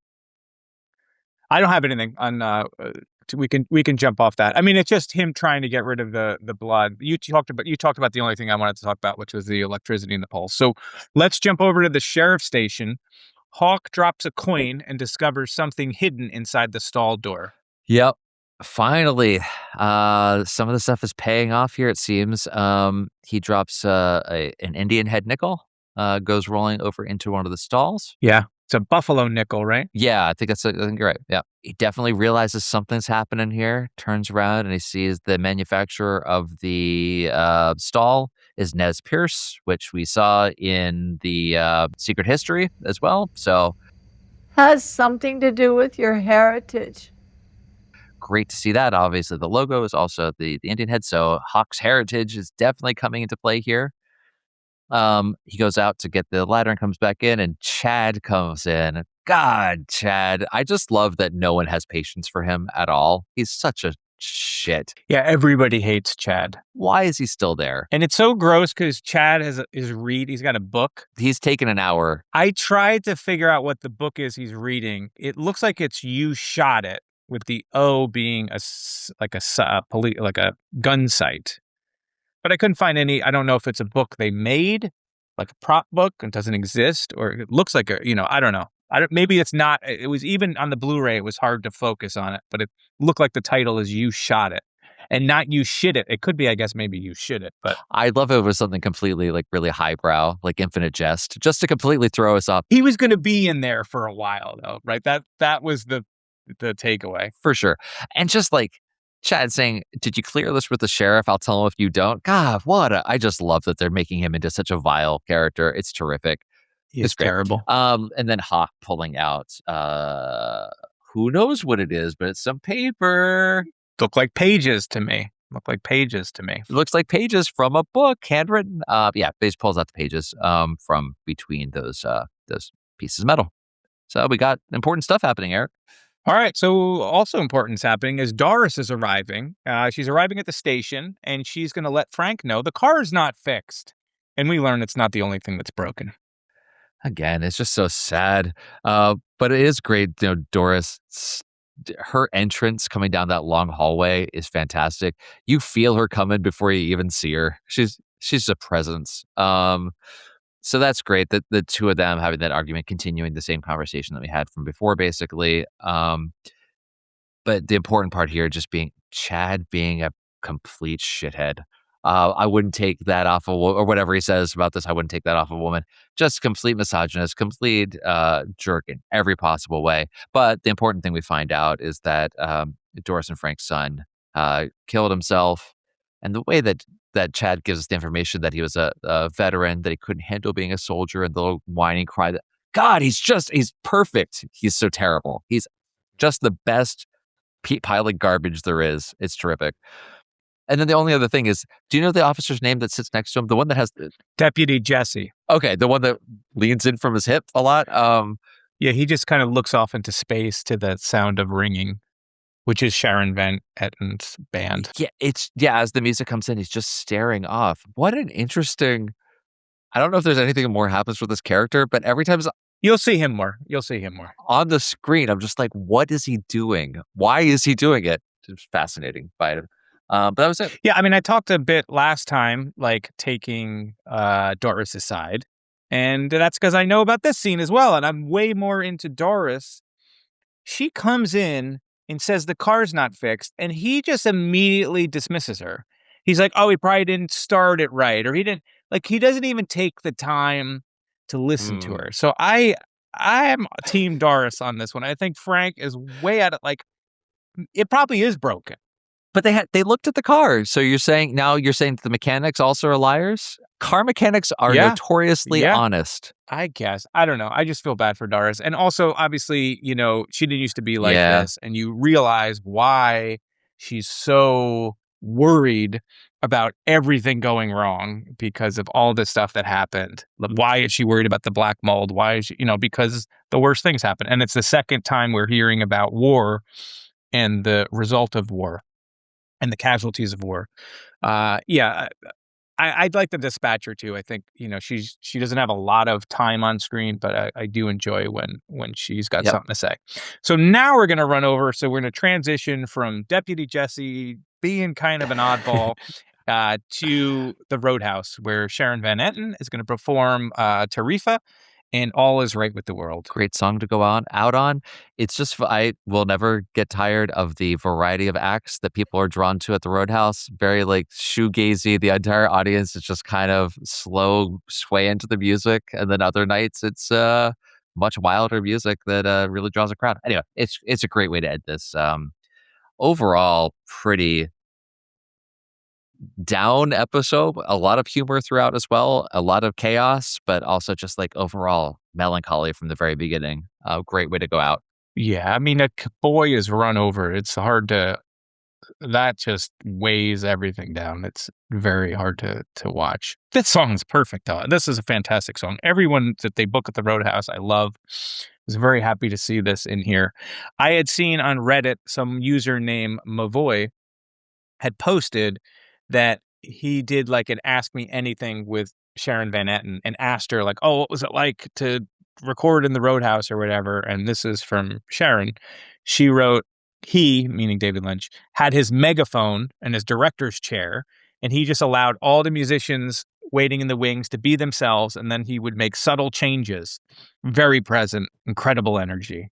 I don't have anything on. We can jump off that. I mean, it's just him trying to get rid of the blood. You talked about the only thing I wanted to talk about, which was the electricity in the pulse. So let's jump over to the sheriff's station. Hawk drops a coin and discovers something hidden inside the stall door. Yep. Finally, some of the stuff is paying off here, it seems. He drops an Indian head nickel, goes rolling over into one of the stalls. Yeah. It's a buffalo nickel, right? Yeah, I think you're right. Yeah. He definitely realizes something's happening here, turns around, and he sees the manufacturer of the stall is Nez Pierce, which we saw in the Secret History as well. So has something to do with your heritage. Great to see that. Obviously, the logo is also the Indian head, so Hawk's heritage is definitely coming into play here. He goes out to get the ladder and comes back in, and Chad comes in. God, Chad. I just love that no one has patience for him at all. He's such a shit. Yeah, everybody hates Chad. Why is he still there? And it's so gross because Chad he's got a book. He's taken an hour. I tried to figure out what the book is he's reading. It looks like it's You Shot It, with the O being like a gun site. But I couldn't find any. I don't know if it's a book they made, like a prop book, and doesn't exist, or it looks like I don't know. Maybe it's not. It was even on the Blu-ray. It was hard to focus on it, but it looked like the title is You Shot It, and not You Shit It. It could be, I guess, maybe You Shit It. But I'd love if it was something completely like really highbrow, like Infinite Jest, just to completely throw us off. He was going to be in there for a while, though, right? That was the takeaway for sure. And just like Chad saying, "Did you clear this with the sheriff? I'll tell him if you don't." God, I just love that they're making him into such a vile character. It's terrific. It's terrible. And then Hawk pulling out, who knows what it is, but it's some paper. Look like pages to me. It looks like pages from a book, handwritten. Baze pulls out the pages from between those pieces of metal. So we got important stuff happening, Eric. All right. So also important's happening is Doris is arriving. She's arriving at the station, and she's going to let Frank know the car's not fixed. And we learn it's not the only thing that's broken. Again, it's just so sad. But it is great. Doris, her entrance coming down that long hallway is fantastic. You feel her coming before you even see her. She's a presence. So that's great that the two of them having that argument, continuing the same conversation that we had from before, basically. But the important part here just being Chad being a complete shithead. I wouldn't take that off or whatever he says about this. I wouldn't take that off a woman. Just complete misogynist, complete jerk in every possible way. But the important thing we find out is that Doris and Frank's son killed himself. And the way that Chad gives us the information that he was a veteran, that he couldn't handle being a soldier, and the little whining cry that, God, he's perfect. He's so terrible. He's just the best pile of garbage there is. It's terrific. And then the only other thing is, do you know the officer's name that sits next to him? The one that has Deputy Jesse. Okay, the one that leans in from his hip a lot. Yeah, he just kind of looks off into space to the sound of ringing, which is Sharon Van Etten's band. Yeah, as the music comes in, he's just staring off. What an interesting. I don't know if there's anything more happens with this character, but every time you'll see him more. On the screen, I'm just like, what is he doing? Why is he doing it? It's fascinating by it. But that was it. Yeah, I mean, I talked a bit last time, like taking Doris aside, and that's because I know about this scene as well, and I'm way more into Doris. She comes in and says the car's not fixed, and he just immediately dismisses her. He's like, oh, he probably didn't start it right, or he doesn't even take the time to listen to her. So I am Team Doris on this one. I think Frank is way at it. Like, it probably is broken. But they looked at the car. So you're saying that the mechanics also are liars? Car mechanics are notoriously honest. I guess. I don't know. I just feel bad for Doris. And also, obviously, she didn't used to be like this. And you realize why she's so worried about everything going wrong because of all this stuff that happened. Why is she worried about the black mold? Why is she, because the worst things happen. And it's the second time we're hearing about war and the result of war and the casualties of war. I'd like the dispatcher too. I think, she doesn't have a lot of time on screen, but I do enjoy when she's got something to say. So now we're going to run over. So we're going to transition from Deputy Jesse being kind of an oddball to the Roadhouse, where Sharon Van Etten is going to perform Tarifa and All Is Right with the World. Great song to go out on. It's just, I will never get tired of the variety of acts that people are drawn to at the Roadhouse. Very like shoegazy. The entire audience is just kind of slow sway into the music. And then other nights it's much wilder music that really draws a crowd. Anyway, it's a great way to end this. Overall, pretty down episode. A lot of humor throughout as well. A lot of chaos, but also just like overall melancholy from the very beginning. A great way to go out. Yeah, I mean, a boy is run over. It's hard to. That just weighs everything down. It's very hard to watch. This song is perfect, though. This is a fantastic song. Everyone that they book at the Roadhouse, I love. I was very happy to see this in here. I had seen on Reddit some user named Mavoy had posted that he did like an Ask Me Anything with Sharon Van Etten and asked her like, oh, what was it like to record in the Roadhouse or whatever? And this is from Sharon. She wrote, he, meaning David Lynch, had his megaphone and his director's chair, and he just allowed all the musicians waiting in the wings to be themselves, and then he would make subtle changes. Very present, incredible energy.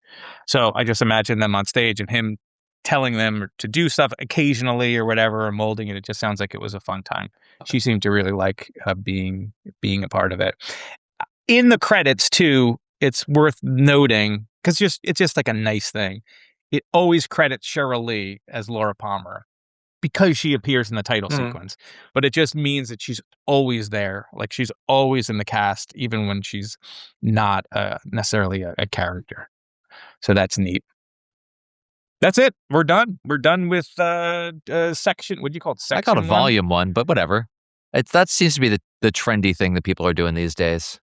So I just imagine them on stage and him telling them to do stuff occasionally or whatever, or molding it. It just sounds like it was a fun time. She seemed to really like being a part of it. In the credits too, it's worth noting, because it's just like a nice thing. It always credits Cheryl Lee as Laura Palmer because she appears in the title sequence. But it just means that she's always there. Like she's always in the cast, even when she's not necessarily a character. So that's neat. That's it. We're done. We're done with section. What do you call it? Section I call it one? volume 1, but whatever. That seems to be the trendy thing that people are doing these days.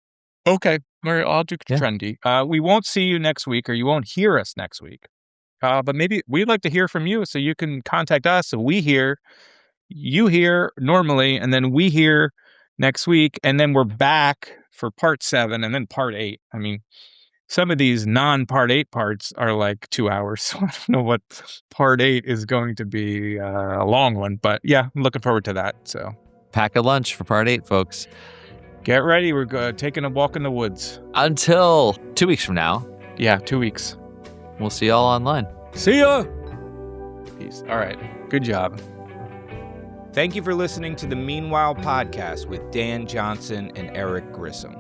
Okay. I'll do trendy. We won't see you next week, or you won't hear us next week. But maybe we'd like to hear from you, so you can contact us. So we hear, you hear normally, and then we hear next week, and then we're back for part 7 and then part 8. I mean, some of these non-part 8 parts are like 2 hours, so I don't know what part 8 is going to be a long one. But yeah, I'm looking forward to that. So pack a lunch for part 8, folks. Get ready. We're taking a walk in the woods. Until 2 weeks from now. Yeah, 2 weeks. We'll see y'all online. See ya! Peace. All right. Good job. Thank you for listening to the Meanwhile podcast with Dan Johnson and Eric Grissom.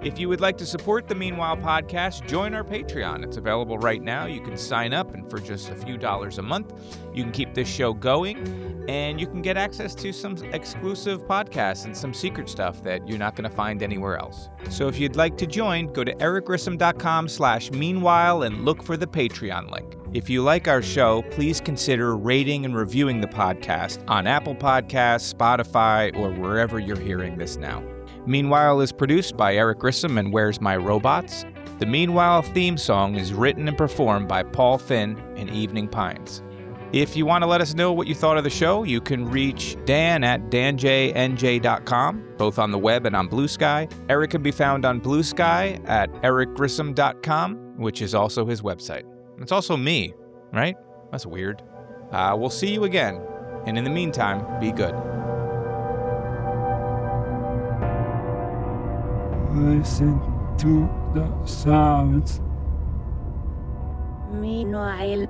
If you would like to support the Meanwhile podcast, join our Patreon. It's available right now. You can sign up, and for just a few dollars a month, you can keep this show going, and you can get access to some exclusive podcasts and some secret stuff that you're not going to find anywhere else. So if you'd like to join, go to ericgrissom.com/meanwhile and look for the Patreon link. If you like our show, please consider rating and reviewing the podcast on Apple Podcasts, Spotify, or wherever you're hearing this now. Meanwhile is produced by Eric Grissom and Where's My Robots? The Meanwhile theme song is written and performed by Paul Finn and Evening Pines. If you want to let us know what you thought of the show, you can reach Dan at danjnj.com, both on the web and on Blue Sky. Eric can be found on Blue Sky at ericgrissom.com, which is also his website. It's also me, right? That's weird. We'll see you again. And in the meantime, be good. Listen to the sounds. Meanwhile.